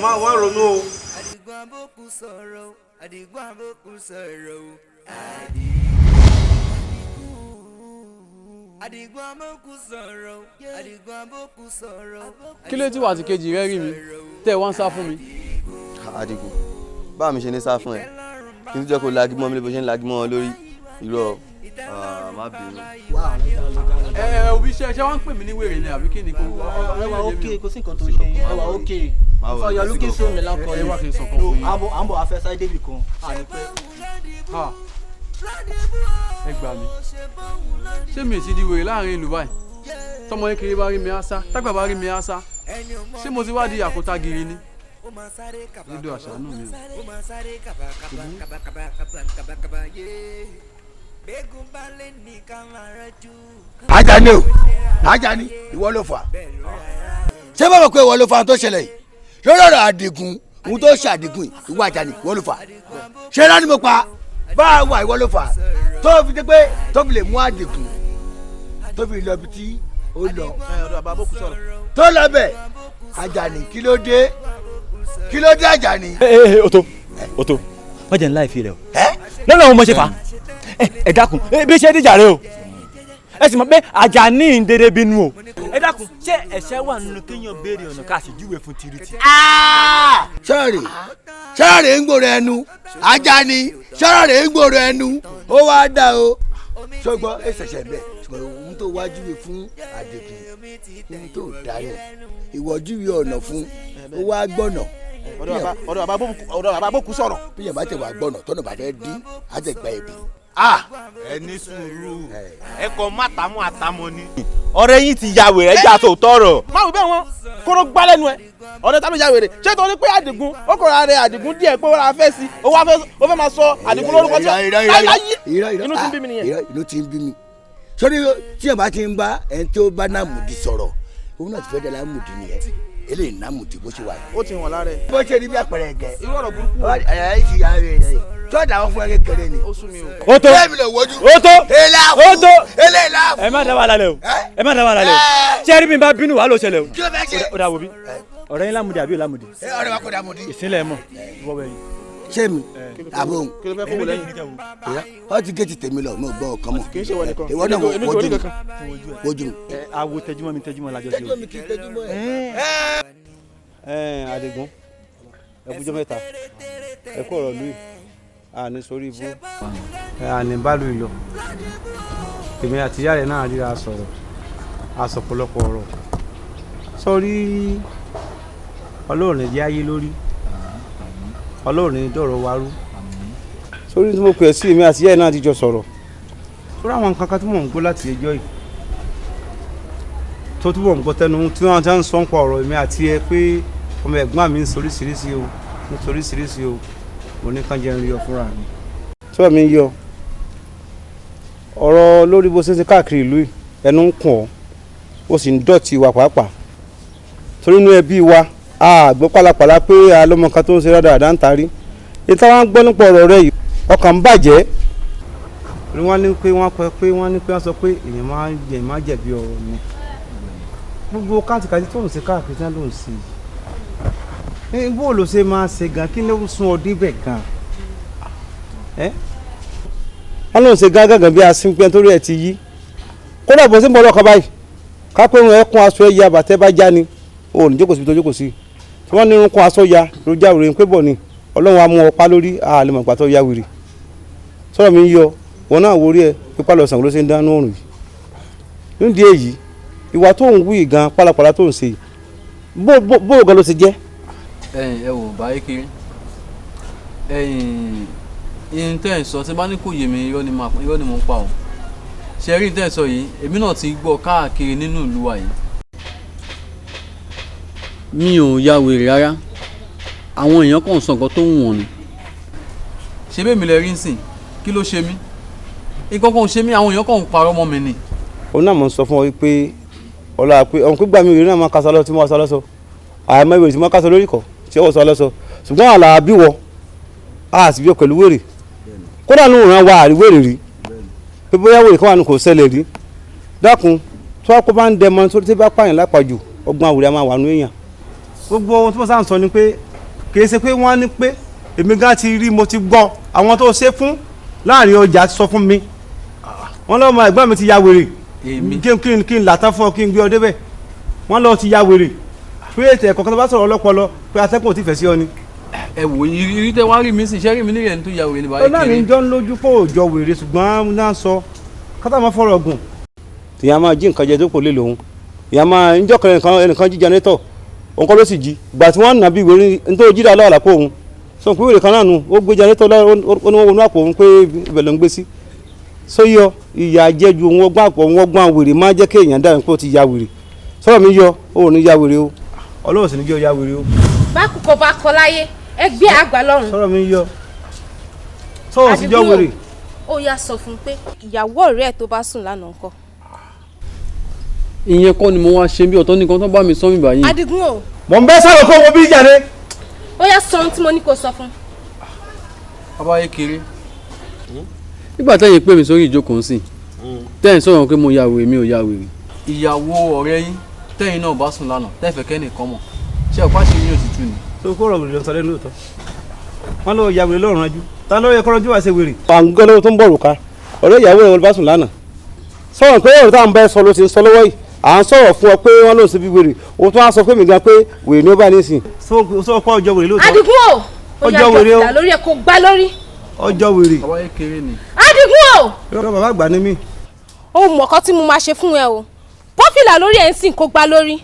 máa wá ronú o. Àdìgún abókù sọ̀rọ̀ Àdìgún abókù sọ̀rọ̀ Àdìgún abókù sọ̀rọ̀ Àdìgún abókù sọ̀rọ̀. Kí ló tí wà tí kejì rẹ rí mi tẹ́ ẹ wá ń sá fún mi. Àdìgún báwo mi ṣe ní sá fún ẹ kí n tún jẹ́ kó lagi mọ́ mi lé bó ṣe ń lagi mọ́ ọ lórí irọ́ má bínú. Òbí ṣe wá ń pè mí ní wèrè ni àbí kí ni kò. ẹ wà ókè kò sí nǹkan tó ṣe ẹ wà ókè for your looking so melancholy. ẹ wá kí n sọ kan fún yín. àbọ̀ afẹ́sá débì kan àní pé. ẹ gbà mí ṣé mi ti di wèrè láàrin ìlú báyìí tọmọ kékeré bá rí mi á sá tágbà bá rí mi á sá ṣé mo ti wá di àkótá giri ni. nílò àṣàánú mi o. Ajani o Ajani ìwọ ló fà ṣé bá mọ̀ pé ìwọ ló fà tó ṣẹlẹ̀ yìí lórí ọ̀rọ̀ Àdìgún ohun tó ṣe Àdìgún yìí ìwọ Ajani ìwọ ló fà ṣé rání mo pa bá a wà ìwọ ló fà tó fi dé pé tó fi lè mú Àdìgún tó fi lọ bí tí ó lọ tó lọ bẹ̀ Ajani kí ló dé Ajani. Oto wọ́n jẹ́ ńlá ìfi rẹ̀ o lọ́nà àwọn ọmọ ṣe fà á ẹ dákun bí ṣe díjà rẹ o ẹ sì mọ̀ pé Àjàní ń dédé bínú o ẹ dákun ṣé ẹ̀ṣẹ̀ wà nínú kéèyàn béèrè ọ̀nà ká sì júwe fún tiriti. sọ́ọ̀rì ń gbòòrò ẹnu Àjàní sọ́ọ̀rì ń gbòòrò ẹnu ó wá dá o ṣọgbọ́n ẹ ṣẹ̀ṣẹ̀ bẹ̀ ṣùgbọ́n ohun tó wá júwe fún Àdìgún ohun tó dáyọ̀ ìwọ júwe ọ̀nà fún ó wá gbọ́nà ọ̀dọ̀ bàbá bókú sọ̀rọ̀. bí yẹn bá tẹ̀ wá gbọ́nà tọ́nà bá fẹ́ dín á tẹ̀ gba ẹ̀bí. ẹ ní sùúrù ẹ kọ mátàmú àtàmọ ni. ọ̀rẹ́ yín ti ya wèrè ẹjẹ àtò tọrọ. má wù bẹ́ẹ̀ wọn kóró gbá lẹ́nu ẹ ọ̀rẹ́ tá ló ya wèrè ṣé torí pé Àdìgún ó kọ̀ ra rẹ Àdìgún díẹ̀ pé wọ́n fẹ́ sí ó fẹ́ máa sọ Àdìgún lórúkọ tí inú ti ń bí mi nìyẹn. inú ti ń bí mi sórí tí yẹn bá ti ń bá ẹni tó bá Nàmùdí sọ̀rọ̀ òun náà ti fẹ́ dẹ̀ Nàmùdí nìyẹn eléyìí Nàmùdí bó ṣe wà yìí. ó ti wọ̀n lára ẹ̀. bó ṣe ní bí àpẹẹrẹ ẹ̀gẹ́. irú ọ̀rọ̀ burúkú. ẹ̀ ti yà rẹ̀ rẹ̀ tọ́jà wọn fún ẹ kékeré ni. ó sún mi o. ó tó ẹ má dábàá lálẹ́ o ẹ má dábàá lálẹ́ o ṣé ẹni mi bá bínú wàá ló ṣẹlẹ̀ o. kí ló fẹ́ ṣe. ó dà wò bí ọ̀rẹ́ yín Lámùdí àbí Lámùdí. ọ̀rẹ́ wa kò Lámùdí. ìsínlẹ̀ mọ̀ ìwọ bẹ́ẹ̀ yín. ṣé mi àbò kí ló fẹ́ kó wò lẹ́yìn. ọ ti géètì tèmi lọ ní ọgbọ́n ọkàn mọ̀. kì í ṣe wọ nìkan. ìwọ náà wojú mi. àwo tẹjúmọ́ mi tẹjúmọ́ lájọ sí o. Àdìgún ẹkújọ mẹ́ta ẹkú ọ̀rọ̀ lùi àní sórí ibú àní bálù ìlọ èmi àti ìyá rẹ̀ náà ríra sọ̀rọ̀ àsọ̀pọ̀lọpọ̀ ọ̀rọ̀ sórí Ọlọ́run jẹ́ ayé lórí Ọlọ́run dọ̀rọ̀ wa rú sórí tí mo pè sí èmi àti ìyá rẹ̀ náà ti jọ sọ̀rọ̀ sórí àwọn nǹkan kan tí mò ń gbọ́ láti ẹjọ́ yìí tó túbọ̀ ń gbọ́ tẹnu tí wọ́n ti ń sọ ń pa ọ̀rọ̀ èmi àti ẹ pé ọmọ ẹ̀gbọ́n mi ń soríṣiríṣi o ń soríṣiríṣi o mo ní kán jẹ́ ń rí ọ fúnra mi. tí wọ́n mi ń yọ ọ̀rọ̀ lórí bó ṣe ń ṣe káàkiri ìlú ẹnu ń kùn ọ́ ó sì ń dọ̀tí wa pàápàá torí inú ẹbí wa a gbọ́ pálapàla pé alọ́mọ kan tó ń ṣe rádàrádà ń tarí èyí táwọn gbọ́ nípa ọ̀rọ̀ rẹ yìí ọkàn ń bàjẹ́ wọ́n ní pé wọ́n sọ pé èèyàn máa jẹ̀bi ọ̀rọ̀ mi gbogbo kátìkàtì tó ń ṣe káàkiri tí wọn ló ń ṣe yìí bó ló ṣe máa ṣe gan kí ló sún ọ débẹ̀ gan wọn ló ń ṣe gángan bí asínpẹ́ torí ẹ̀ ti yí kódà bó ṣe ń bọ̀ lọ́kọ̀ báyìí kápẹ́ wọn ẹ̀kún aṣọ ẹ̀yà bàtẹ́ bá já ni o ò ní jókòó síbi tó jókòó sí tí wọ́n ní irun kún aṣọ ya ló já wèrè ń pé bọ̀ ni Ọlọ́run á mú ọpá lórí àlè mọ̀gbà tó ya wèrè sọ̀rọ̀ mi ń yọ wọn náà wórí ẹ pípa lọ sàn ló ṣe ń dáná òrùn yìí nídìí èyí ìwà tó ń wí gan pálapàla tó ń ṣe bó gan ló ti jẹ́. ẹ wò báyìí kiri ihun tẹ́ ẹ̀ sọ tí bá ní kò yé mi irọ́ ni mo ń pa o ṣe rí tẹ́ ẹ sọ yìí èmi náà ti gbọ́ káàkiri nínú ìlú wa yìí. mi ò ya wèrè rárá àwọn èèyàn kàn sọ nǹkan tó ń wọ̀n ni. ṣé bẹ́ẹ̀ mi lè rí nsìn kí ló ṣe mí nǹkan kan ò ṣe mí àwọn èèyàn kàn ń parọ́ mọ́ mi ni. òun náà mọ̀ ń sọ fún ọ wípé ọ̀la pé ọ̀hún pígbà mi ìrírí náà máa kásá lọ tí mo wá sọ lọ́sọ àìmọ́ ìwé tí mo kásá lórí kọ̀ tí ó wọ́ sọ lọ́sọ ṣùgbọ́n àlà bí wọ a sì bí ọ pẹ̀lú wèrè kódà ní òun wa àríwèrè rí pé bóyá wèrè kan wà ní kò ṣẹlẹ̀ rí dákun tó wá kó bá ń dẹmọ tó tí bá pààyàn lápàjù ọgbọ́n àwòrán máa wà nú èèyàn. gbogbo ohun tí mo sáà ń sọ ni pé kì í ṣe pé wọ́n á ní pé èmi gan ti rí mo ti gbọ́ àwọn tó ṣe fún láàrin ọjà sọ fún mi wọ́n lọ́mọ ẹ̀gbọ́n mi ti ya wèrè kí n làtàn fún ọ kí n gbé ọ débẹ̀ wọ́n lọ ti ya wèrè pé ètò ẹ̀kọ́ kan tó bá sọ̀rọ̀ ọlọ́pọlọ pé atẹ́kùn ò tí fẹ́ sí ọ ni. ẹ wò ìrírí tẹ wá rí mi sí iṣẹ́ rí mi nílẹ̀ ní tó ya wèrè ní báyìí kiri. ọlọ́run mi jọ ń lójú pé òòjọ́ wèrè ṣùgbọ́n náà sọ kátà máa fọ̀rọ̀ gùn. ìyá máa jí nǹkan jẹ tó kò lè lòun ìyá máa ń jọkọ̀ ẹnìkan jí jẹnẹtọ̀ òun kọ́ ló sì jí ìgbà tí wọ́n nà bí wèrè nítorí jí dáadáa lápò òun sọ pé wèrè kan náà nù ó gbé jẹnẹtọ̀ oníwọ̀n àpò òun pé ibẹ̀ ló ń gbé sí. sóyọ ìyá jẹ́jú òun ọgbọ́n wèrè máa jẹ́ kéèyàn dáhùn pé ó ti ya wèrè sọ̀rọ̀ mi yọ ó ní ya wèrè o ọlọ́run sì ní jẹ́ ó ya wèrè o. bákùkọ bá kọ láyé ẹgbẹ́ àgbà lọ́rùn. sọ̀rọ̀ mi yọ sọ̀rọ̀ sì jọ wèrè. ó yá sọ fún un pé ìyàwó ọ̀rẹ́ ẹ̀ tó bá sùn lánàá ńkọ́. ìyẹn kọ́ ni mo wá ṣe bí ọ̀tọ̀ nìkan tó bá mi sọ mi báyìí. Adigun o. mò ń bẹ́ sọ̀rọ̀ kó wo bí jáde. ó yá sọ ohun tí mo ní kó sọ fún. abáyé kiri nígbà tẹ́yìn pè mí sórí ìjókòó ń sìn tẹ́yìn sọ̀rọ̀ pé mo ya wèrè mi ò ya wèrè. ìyàwó ọ̀rẹ́ yín tẹ́yìn náà bá sùn lánàá tẹ́fẹ̀ẹ́ kẹ́nìkan mọ̀ ṣé ọ̀pá ṣe yín òtútù ni. tó kó rọrùn lọ sọlẹ lóòótọ́ wọn lọ ya wèrè lọrùn ajú ta ló yẹ kọrọjú wá ṣe wèrè. àǹgọ́ lọ́wọ́ tó ń bọ̀ rùka ọ̀rẹ́ ìyàwó rẹ̀ bá sùn lánàá sọ̀rọ̀ pé ọ̀rẹ́ táwọn bá ẹ sọ ló ti ń sọ lọ́wọ́ yìí à ń sọ̀rọ̀ fún ọ pé wọ́n lòun ṣe bí wèrè o tún á sọ fún mi gan pé wèrè ni ó bá ní sìn. sọ pé ọjọ́ wèrè lóòótọ́. Adigun o ọjọ́ wèrè o lórí ẹ kó gbá lórí. ọjọ́ wèrè. àwáyé kéré ni. Adigun o. yọ̀ọ́ bàbá àgbà ni mí. ohun mọ̀kọ́ tí mo máa ṣe fún ẹ o pọ́fìlà lórí ẹ̀ ń sìn kó gbá lórí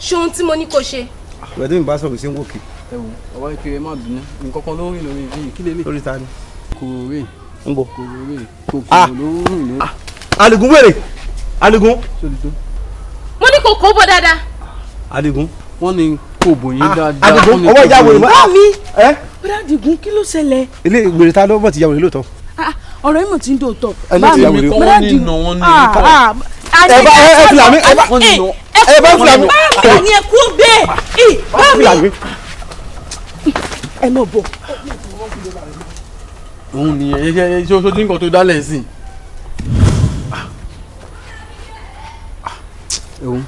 ṣe ohun tí mo ní kó ṣe. ìgbà tí mi bá sọ̀rọ̀ sí ń wòkè. ẹ wo àwáyé kéré má bínú nǹkan kan ló ń rìn lórí ìyìn kí lélẹ̀. lórí ta ni. kòrè ń bọ̀. kòrè kòkòrò ló ń rìn lórí. Adigun wèrè Adigun. mo ní kò kó bọ́ dáadáa. Adigun. wọ́n ní kò bòyín dáadáa. Adigun ọwọ́ ìyá wèrè mọ́. bá mi bọ́dá Adigun kí ló ṣẹlẹ̀. ilé wèrè ta ló bọ̀ ti ya wèrè lóòótọ́. ọ̀rọ̀ yìí mọ̀ tí ń dòótọ́. ẹni tí ya wèrè. bọ́dá Adigun wọ́n ní kọ́. ẹ bá fìlà mi ẹ bá fìlà mi. ẹni ẹ kú bẹ́ẹ̀ bá mi. ẹ mọ̀ bọ̀. òun nìyẹn ṣé o ti ń kọ́ tó dálẹ̀ sí. ẹ̀wọ̀n.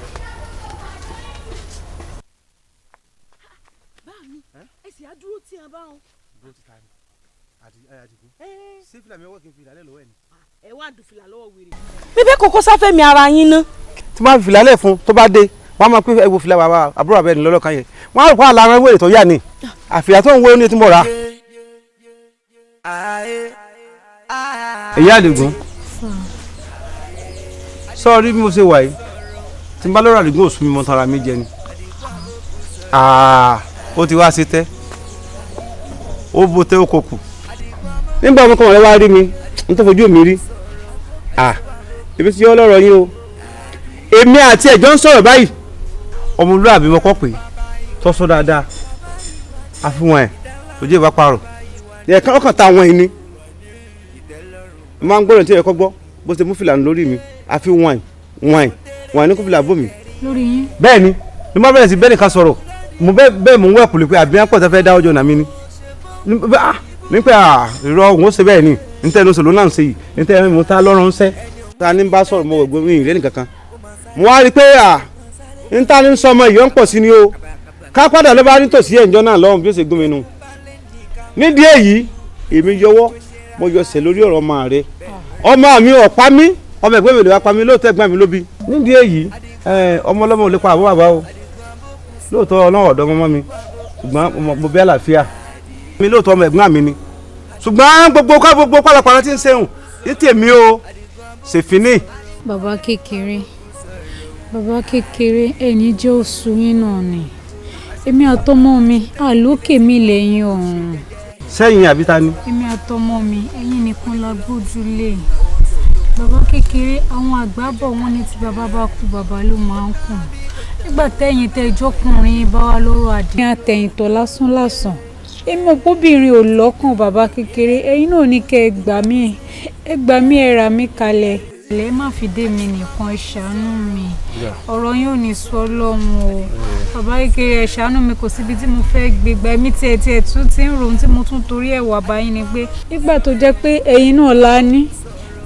ẹ wá dùn fìlà lọ́wọ́ wèrè. bíbẹ́ kókó sáfẹ́ mi ara yín ná. tí wọ́n á fi fìlà lẹ̀ fún tó bá dé wọ́n á máa pín ẹ̀wò fìlà bàbá àbúrò àbẹ́ ni lọ́lọ́kan yẹn wọ́n á rò pé àlàra wèrè tó yà ni àfìlà tó ń wé ní etí mọ̀ ra. èyí Àdìgún sọ́ọ́rí bí mo ṣe wà yìí tí n bá lọ́rọ̀ Àdìgún òsùn mi mọ́ tara mi jẹ ni ó ti wá ṣe tẹ́ ó bo tẹ́ ó kò kù nígbà wọn kàn wọ́n wá rí mi n tó fojú mi rí ebi ti yọ lọ́rọ̀ yín o èmi àti ẹ̀jọ́ ń sọ̀rọ̀ báyìí ọmọlúwàbí mọ́kọ́ pé tọ́sọ́ dáadáa àfihàn ẹ̀ lójú ìbá parọ̀ ẹ̀ẹ̀kan ọkàn tá àwọn ẹni máa ń gbọ́dọ̀ tí ẹ̀kọ́ gbọ́ bó ṣe mú fìlà lórí mi àfi wọ̀nyí ní kó fìlà bò mí. lórí yín. bẹ́ẹ̀ ni ní má bẹ̀rẹ̀ sí bẹ́ẹ̀ nìkan sọ̀rọ̀ mo bẹ́ẹ̀ mò ń wẹ̀ pùlù pé àbí wọn pọ̀ tó fẹ́ dá ọjọ́ nà mí ni ní pé irọ́ òun ó ṣe bẹ́ẹ̀ ni ní tẹ́ ló ṣe ló náà ń ṣe yìí ní tẹ́ mo ta lọ́rùn ń ṣẹ́ ta ní bá sọ̀rọ̀ mo wẹ̀ gbé mi ìrẹ́nì kankan mo wá rí i pé ní ta ní sọmọ ìyọ́ ń pọ̀ sí ni o ká padà ló bá ní tòsí ẹ̀ǹjọ́ náà lọ́rùn bí ó ṣe gún mi nu nídìí èyí èmi yọwọ́ mo yọsẹ̀ lórí ọ̀rọ̀ ọmọ rẹ ọmọ mi ọ̀pá mi ọmọ ẹ̀gbọ́n mi lè wá pa mi lóòótọ́ ẹ̀gbọ́n mi ló bí nídìí èyí ọmọ ọlọ́mọ ò lè pa àbọ̀ bàbá o lóòótọ́ ọlọ́run ọ̀dọ́ mọ́mọ́ mi ṣùgbọ́n mo bí àlàáfíà mi lóòótọ́ ọmọ ẹ̀gbọ́n mi ni ṣùgbọ́n gbogbo pálapàla tí ń ṣeun ní tèmi o ṣèfínì. bàbá kékeré ẹni jẹ́ oṣù yín náà ni èmi àtọmọ mi àlókè mi lẹ́yìn ọ̀hún. sẹ́yìn àbí ta ni. èmi àtọmọ mi ẹ̀yin nìkan la gbójúlé. bàbá kékeré àwọn àgbà bọ̀ wọ́n ní tí bàbá bá kú bàbá ló máa ń kùn nígbà tẹ́yìn tẹ́jọ́kùnrin bá wà lọ́rọ̀ àdìyàn àtẹ̀yìntọ́ lásán èmi òpóbìnrin ò lọ́kàn bàbá kékeré ẹ̀yin náà ní kẹ́ ẹ gbà mí ẹ rà mí kalẹ̀ ilẹ̀ má fi dé mi nìkan ṣàánú mi ọ̀rọ̀ yóò ní sọ lọ́hùn o bàbá kékeré ẹ ṣàánú mi kò síbi tí mo fẹ́ gbégbá èmi tiẹ̀ tún ti ń ròhun tí mo tún torí ẹ̀ wà báyìí ni pé nígbà tó jẹ́ pé ẹ̀yin náà la ní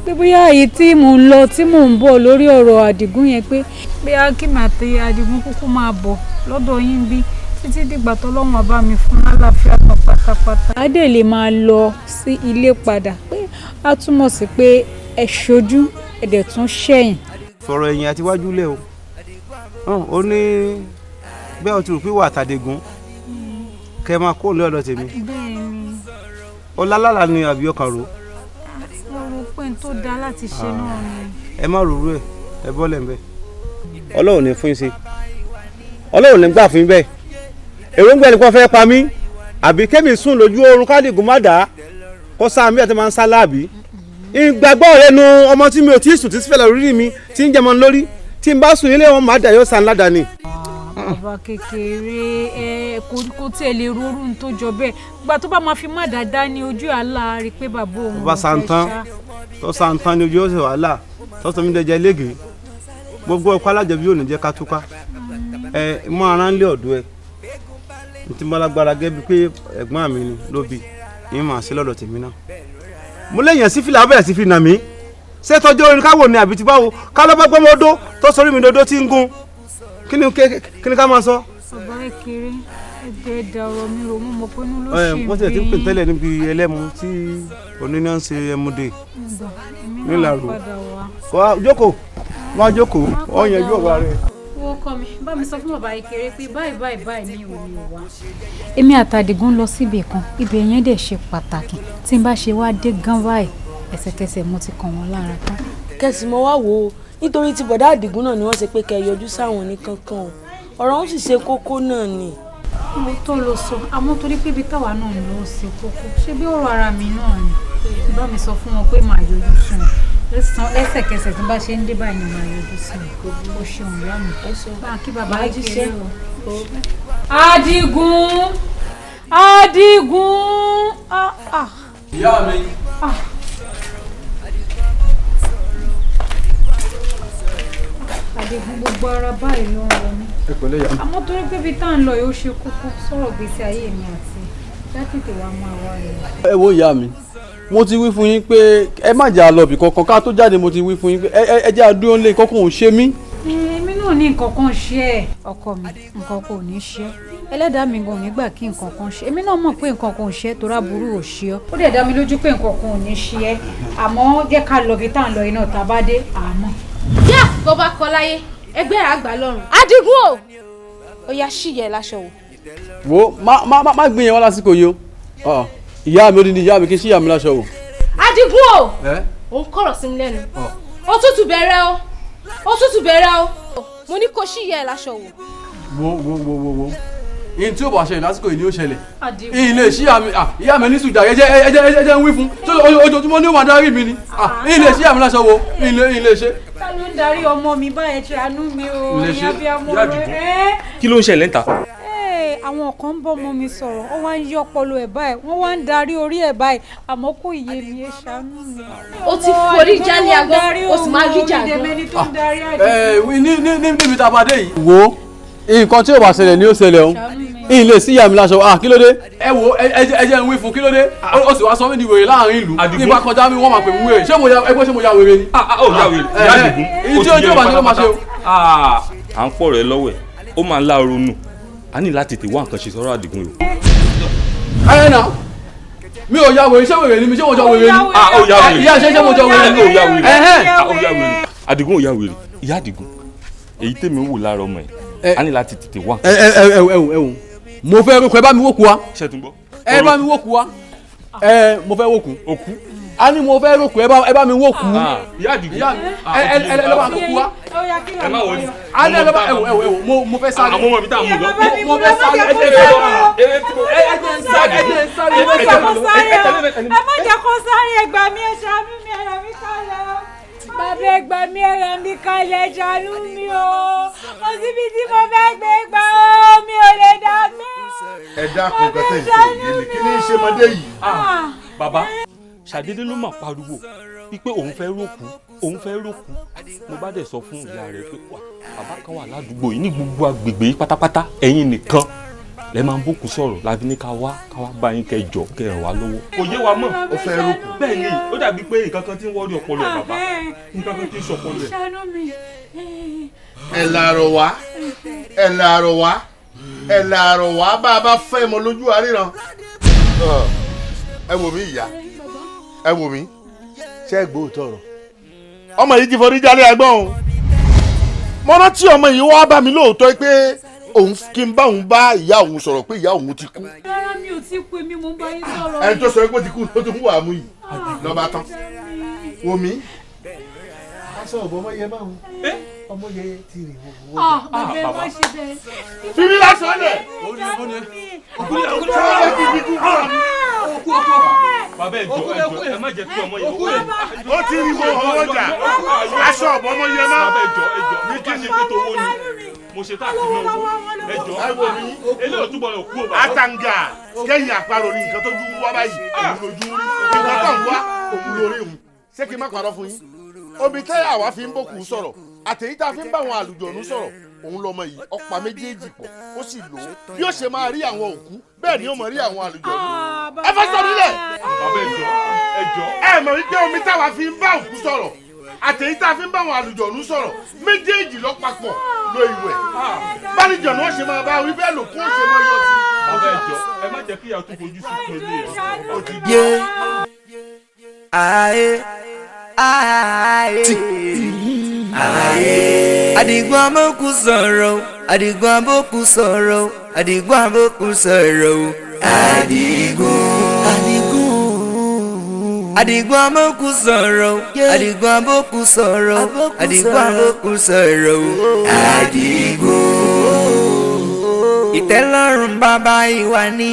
pé bóyá èyí tí mò ń lọ tí mò ń bọ̀ lórí ọ̀rọ̀ Àdìgún yẹn pé Akínmi àti Àdìgún kúkú máa bọ̀ lọ́dọ̀ yín bí títí dìgbà tọ́lọ́run bá mi fún lálàáfíà tán pátápátá á dẹ̀ lè máa lọ sí ilé padà pé á túmọ̀ sí pé ẹ ṣojú ẹ̀dẹ̀ tún ṣẹ̀yìn. fọ̀rọ̀ ẹ̀yìn àti iwájú lẹ̀ o ó ní bẹ́ẹ̀ o ti rò pé wà àtàdégún kẹ́ ẹ máa kó lé ọ̀dọ̀ tèmi ọlálàlà ni àbí ọkàn rò. mo rò pé n tó dáa láti ṣe náà ni. ẹ má rò rú ẹ bọ́lẹ̀ ń bẹ̀. ọlọ́run ní fún yín ṣe ọlọ́run ní gbà fún yín bẹ́ẹ̀ èròǹgbà ẹnì kan fẹ́ pa mí àbí kẹ́mi sùn lójú oorun kádìgún má dà á kó sáà mi àti máa ń sá láàbí ìgbàgbọ́ rẹ nu ọmọ tí mi ò tí ì sùn tí fẹ́lẹ̀ orí mi tí ń jẹmọ lórí tí n bá sùn ilé wọn má dà yóò san ládàá ni. bàbá kékeré kò tiẹ̀ lè rorú tó jọ bẹ́ẹ̀ gba tó bá máa fi má dáadáa ní ojú àlá rí i pé bàbá òun bá santan tó santan ní ojú ó sì wàhálà tó sọ mí dẹjẹ léègé gbogbo ọkọ alájẹbí yóò ní jẹ ká túká mọ ara ń lé ọ̀dọ̀ ẹ n ti balagbara gẹ́bí pé ẹ̀gbọ́n mi ni ló bí yín máa ṣe lọ́dọ̀ tèmi náà mo léèyàn sí fìlà abẹ́rẹ́ sí fi nà mí ṣé tọ́jú orin káwò ni àbí ti báwo ká lọ́ bá gbọ́mọ odó tó sọrí mi dodo tí ń gún kí ni ká máa sọ. bàbá kékeré ẹgbẹ́ da ọ̀rọ̀ mi rò mú mọ́ pé inú ló ṣe bí. wọ́n ti ẹ̀ ti ń pè tẹ́lẹ̀ níbi ẹlẹ́mu tí oníná ń ṣe ẹmúdè nílàrú jókòó má jókòó wọ́n yẹn ju ọ̀gá rẹ̀. wọ́n kọ́ mi bá mi sọ fún bàbá kékeré pé báyìí ní òní wá. èmi àtàdìgún lọ síbi kan ibẹ̀ yẹn dẹ̀ ṣe pàtàkì tí n bá ṣe wá dé gan báyìí ẹsẹ̀kẹsẹ̀ mo ti kàn wọ́n lára tán. kẹsì mo wá wò ó nítorí tí bọ̀dá Àdìgún náà ni wọ́n ṣe pé kẹ́ ẹ yọjú sáwọn ní kankan o ọ̀rọ̀ wọn sì ṣe kókó náà ni. mo tó lọ sọ àmọ́ torí pé ibi táwa náà lọ ṣe kókó ṣé bí ọ̀rọ̀ ara mi náà ni bá mi sọ fún wọn pé màá yọjú sí wọn lẹ́sẹ̀kẹsẹ̀ tí bá ṣe ń dé báyìí ni màá yọjú sí wọn ó ṣeun ìyá mi bá kí bàbá kékeré o. Àdìgún ìyá mi. Àdìgún gbogbo ara báyìí ló ń rọ mí. ẹ pẹ̀lẹ́ ìyá mi. àmọ́ torí pé ibi tá à ń lọ yóò ṣe kókó sọ̀rọ̀ gbèsè ayé mi àti dátìtì wa máa wá rẹ̀. ẹ wo ìyá mi mo ti wí fún yín pé ẹ má jà lọ bì kankan ká tó jáde mo ti wí fún yín pé ẹ jẹ́ àdúró lé kọ́kọ́ òun ṣe mí. èmi náà ní nǹkan kan ṣe ẹ ọkọ mi nǹkan kan ò ní ṣe ẹlẹ́dàá mi gan nígbà kí nǹkan kan ṣe èmi náà mọ̀ pé nǹkan kan ò ṣe torí aburú ò ṣe ọ́ ó dẹ̀ dá mi lójú pé nǹkan kan ò ní ṣe ẹ́ àmọ́ jẹ́ ká lọ bí tá à ń lọ iná tá a bá dé àmọ́. yá bó bá kọ láyé ẹgbẹ́ àgbà lọ́rùn Àdìgún o ó yá ṣìyẹ láṣọ wò. wo má gbìyànjú wọn lásìkò yìí o ìyá mi ó di ní ìyá mi kí n ṣíyà mi láṣọ wò. Àdìgún o òun kọ̀rọ̀ sí mi lẹ́nu òtútù bẹ̀rẹ̀ o mo ní kó ṣìyẹ láṣọ wò. wo ihun tí ó bá ṣẹlẹ̀ lásìkò yìí ni ó ṣẹlẹ̀ ilé ṣíyà mi ìyá mi ní sùjà ẹjẹ ń wí fún ojoojúmọ́ ní ó máa darí mi ni ilé ṣíyà mi láṣọ wo ilé ṣe. ta ló ń darí ọmọ mi báyẹn ṣe àánú mi o ìyá bí ọmọ rẹ. kí ló ń ṣẹlẹ̀ ń ta. àwọn kan ń bọ́ ọmọ mi sọ̀rọ̀ wọ́n wá ń yí ọpọlọ ẹ̀ báyìí wọ́n wá ń darí orí ẹ̀ báyìí àmọ́ kò yé mi ẹ ṣàánú mi. o ti forí jálé agbọ́n o sì máa rí jà gan. níbi tá a bá dé yìí. wo nǹkan tí ò bá ṣẹlẹ̀ ni ó ṣẹlẹ̀ o ilé sí ìyá mi láṣọ kí ló dé. ẹ wo ẹjẹ ń wí fún kí ló dé ó sì wá sọ mí di wèrè láàrin ìlú ní bá kọjá mi wọ́n máa pè mí wèrè ṣé mo ya wèrè ni. ó ya wèrè ìyá Àdìgún ìdí ojú ò bá ṣe ló máa ṣe o. à ń pọ̀ rẹ̀ lọ́wọ́ ẹ̀ ó máa ń lá ronú a ní láti tètè wá nǹkan ṣe sọ́rọ̀ Àdìgún o. ẹ nà mi ò ya wèrè ṣé wèrè ni mi ṣé mo jọ wèrè ni. ó ya wèrè ìyá ṣe mo jọ wèrè ni. ó ya wèrè Àdìgún ò ya wèrè ìyá Àdìgún èyí tèmi ń wò lára ọmọ ẹ̀ a ní láti tètè wá. ẹ mo fẹ́ rúkọ ẹ bá mi wókù wa. ẹ bá mi wókù wa. mo fẹ́ wókù. òkú. a ní mo fẹ́ rúkọ ẹ bá mi wókù. ìyá Àdìgún ẹ lọ bá wókù wa. ẹ má wọlé. a ní ẹ lọ bá mo fẹ́ sáré. àwọn ọmọ mi tá a mú lọ. mo fẹ́ sáré. ẹ má jẹ́ kó sáré ẹ gbà mí ẹ ṣàánú mi ẹ̀rọ mi kalẹ̀. bàbá ẹ gbà mí ẹ ràn mí kalẹ̀ ṣàánú mi o mo síbi tí mo fẹ́ gbé gbà ó mi ò lè dá gbé. ẹ dákun kẹtẹ ìṣòro yìí kí ni ṣe ọmọdé yìí. bàbá ṣàdédé ló máa pariwo wípé òun fẹ́ rókù òun fẹ́ rókù mo bá dẹ̀ sọ fún ìyá rẹ̀ pé bàbá kan wà ládùúgbò yìí ní gbogbo agbègbè yìí pátápátá ẹ̀yin nìkan lẹ máa ń bókù sọ̀rọ̀ láti ní ká wá bá yín kẹjọ kẹ ràn wá lọ́wọ́. kò yé wa mọ̀ ó fẹ́ rókù. bẹ́ẹ̀ ni ó dàbí pé nǹkan kan tí ń wọ́rí ọpọlọ ẹ̀ bàbá nǹkan kan tí ń sọpọlọ ẹ̀. ẹ làárọ̀ wá bá a bá fẹ́ mọ lójú àríran. ẹ wò mí ìyá ẹ wò mí ṣé ẹ gbọ́ òótọ́ ọ̀rọ̀ ọmọ yìí ti forí jálẹ̀ ẹgbọ́n o mo rántí ọmọ yìí wá bá mi lóòótọ́ pé òun kí n bá òun bá ìyá òun sọ̀rọ̀ pé ìyá òun ti kú. rárá mi ò tí kú èmi mo bá yín sọ̀rọ̀. ẹni tó sọ pé ó ti kú ló tún wà á mú yìí lọ́ba tán wò mí. aṣọ ọ̀bọ ọmọ yẹn máa ń ọmọ yẹn ti rìn wò. bàbá ẹ má ṣe bẹ́ẹ̀. fífi lásán lẹ̀. bàbá ẹ má jẹ́ kí ọmọ yẹn wọlé. ó ti rí wo ọjà aṣọ ọ̀bọ ọmọ yẹn máa. bàbá ẹjọ́ ní kí ni pé tó wó ni mo ṣe tá a ti náà wó ẹjọ́ eléyìí túbọ̀ lọ kú o bàbá. àtàǹgà kẹ́yìn àparò ní nǹkan tó ju wá báyìí òun lójú rí nǹkan tó ń wá òun lórí òun ṣé kí n má parọ́ fún yín omi tẹ́yà wá fi ń bókù sọ̀rọ̀ àtẹ̀yí tá a fi ń bá àwọn àlùjọ̀nù sọ̀rọ̀ òun lọmọ yìí ọ̀pá méjèèjì pọ̀ ó sì lò ó bí ó ṣe máa rí àwọn òkú bẹ́ẹ̀ ni ó máa rí àwọn àlùjọ̀nù. ẹ fẹ́ sọ nílẹ̀. bàbá ẹjọ́. ẹ mọ̀ wípé omi táwa fi ń bá òkú sọ̀rọ̀ àtẹ̀yí tá a fi ń bá àwọn àlùjọ̀nù sọ̀rọ̀ méjèèjì lọ papọ̀ lo ìwẹ̀ bálùjọ̀nù ó ṣe máa bá wí bẹ́ẹ̀ lòkú ó ṣe máa yọ sí. bàbá ẹjọ́ ẹ má jẹ́ kí ìyá tó fojú sí tó ilé ẹ̀ ó ti dé. Ayé Àdìgún abókù sọ̀rọ̀ Àdìgún abókù sọ̀rọ̀ Àdìgún abókù sọ̀rọ̀ Àdìgún abókù sọ̀rọ̀ Àdìgún abókù sọ̀rọ̀ Àdìgún abókù sọ̀rọ̀ ìtẹ́lọ́rùn bàbá ìwà ni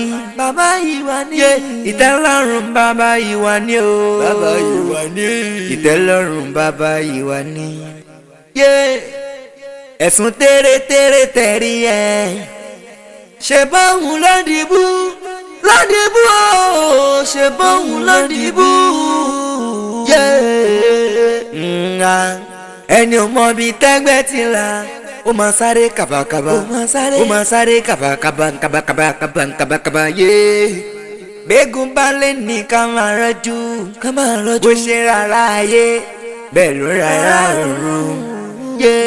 ìtẹ́lọ́rùn bàbá ìwà ni o ìtẹ́lọ́rùn bàbá ìwà ni ẹ̀sùn tẹ́rẹ́tẹ́rẹ́ tẹ̀rí ẹ̀ ṣe báwọn lọ́dìbò o ṣe báwọn lọ́dìbò ẹni ò mọ bí tẹ́gbẹ́ ti là ó máa sáré kàbàkàbà ó máa sáré kàbàkàbà yé gbẹ́gun balẹ̀ ní ká máa rọ́jú bó ṣe rárá ayé bẹ́ẹ̀ ló rárá ọ̀run yé.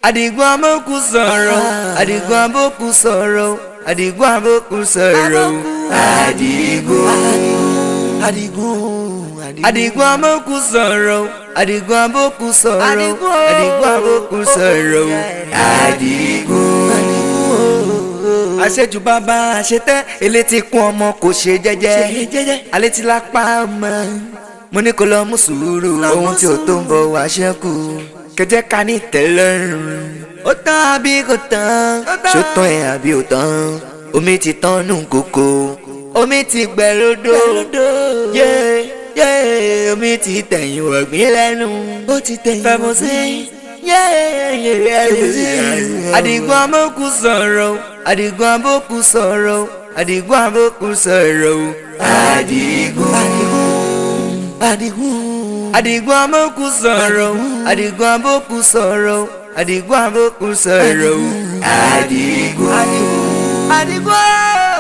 Àdìgún abókù sọ̀rọ̀ Àdìgún abókù sọ̀rọ̀ Àdìgún abókù sọ̀rọ̀ Àdìgún abókù sọ̀rọ̀ Àdìgún abókù sọ̀rọ̀ Àdìgún abókù sọ̀rọ̀ àṣejù bàbá àṣetẹ́ elétí kún ọmọ kò ṣe jẹ́jẹ́ alétí lápá ọmọ mo ní kó lọ mú sùúrù ohun tí ò tó ń bọ̀ wá ṣẹ́kù kẹjẹ ká ní tẹ́lọ́rùn ó tán àbí kò tán ṣó tán ẹ̀ àbí ò tán omi ti tán nù kókó omi ti gbẹ lódò omi ti tẹ̀yìn wọ̀gbìn lẹ́nu ó ti tẹ̀yìn fẹ́mu sí Àdìgún abókù sọ̀rọ̀ Àdìgún abókù sọ̀rọ̀ Àdìgún abókù sọ̀rọ̀ Àdìgún abókù sọ̀rọ̀ Àdìgún abókù sọ̀rọ̀ Àdìgún abókù sọ̀rọ̀ Àdìgún.